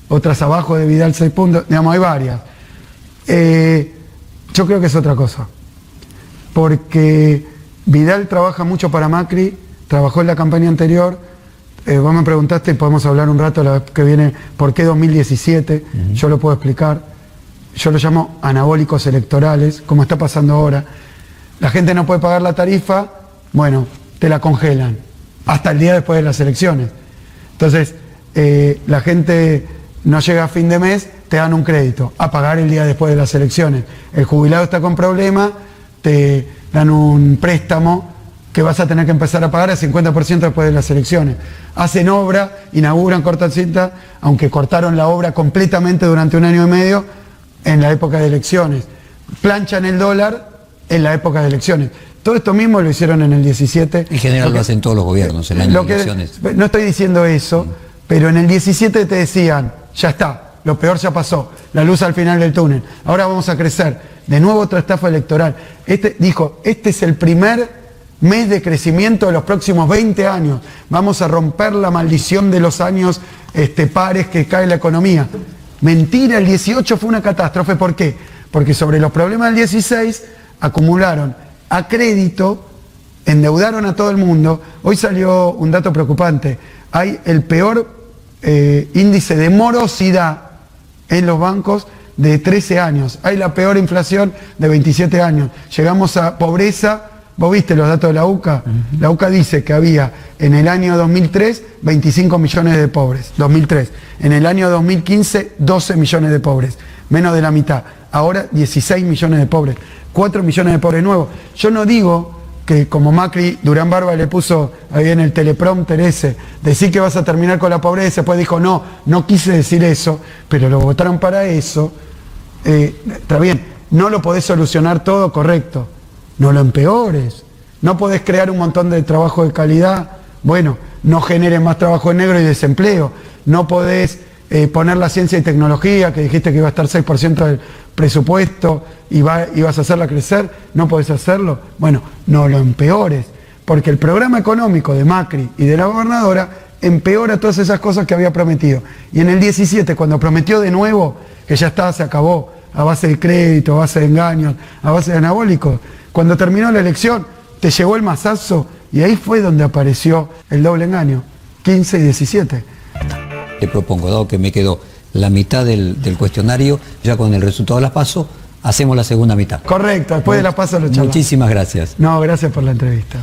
otras abajo de Vidal 6 puntos, digamos, hay varias. Yo creo que es otra cosa, porque Vidal trabaja mucho para Macri, trabajó en la campaña anterior. Vos me preguntaste, y podemos hablar un rato la vez que viene, ¿por qué 2017? Yo lo puedo explicar. Yo lo llamo anabólicos electorales, como está pasando ahora. La gente no puede pagar la tarifa, bueno, te la congelan, hasta el día después de las elecciones. Entonces, la gente no llega a fin de mes, te dan un crédito, a pagar el día después de las elecciones. El jubilado está con problemas, te dan un préstamo, que vas a tener que empezar a pagar el 50% después de las elecciones. Hacen obra, inauguran, cortan cinta, aunque cortaron la obra completamente durante 1 año y medio, en la época de elecciones, planchan el dólar en la época de elecciones. Todo esto mismo lo hicieron en el 17. En general lo hacen todos los gobiernos en año de elecciones. No estoy diciendo eso, pero en el 17 te decían, ya está, lo peor ya pasó, la luz al final del túnel, ahora vamos a crecer. De nuevo otra estafa electoral. Dijo, este es el primer mes de crecimiento de los próximos 20 años. Vamos a romper la maldición de los años pares que cae la economía. Mentira, el 18 fue una catástrofe. ¿Por qué? Porque sobre los problemas del 16 acumularon a crédito, endeudaron a todo el mundo. Hoy salió un dato preocupante. Hay el peor índice de morosidad en los bancos de 13 años. Hay la peor inflación de 27 años. Llegamos a pobreza. ¿Vos viste los datos de la UCA? La UCA dice que había en el año 2003 25 millones de pobres. 2003. En el año 2015 12 millones de pobres. Menos de la mitad. Ahora 16 millones de pobres. 4 millones de pobres nuevos. Yo no digo que como Macri, Durán Barba le puso ahí en el teleprompter ese, decir que vas a terminar con la pobreza, después dijo no quise decir eso, pero lo votaron para eso. Está bien, no lo podés solucionar todo, correcto, no lo empeores, no podés crear un montón de trabajo de calidad, bueno, no generes más trabajo en negro y desempleo, no podés poner la ciencia y tecnología, que dijiste que iba a estar 6% del presupuesto y vas a hacerla crecer, no podés hacerlo, bueno, no lo empeores, porque el programa económico de Macri y de la gobernadora empeora todas esas cosas que había prometido. Y en el 17, cuando prometió de nuevo, que ya está, se acabó, a base de crédito, a base de engaños, a base de anabólicos, cuando terminó la elección, te llegó el mazazo y ahí fue donde apareció el doble engaño, 15 y 17. Te propongo, dado que me quedó la mitad del cuestionario, ya con el resultado de las PASO, hacemos la segunda mitad. Correcto, después de las PASO lo charlamos. Muchísimas gracias. No, gracias por la entrevista.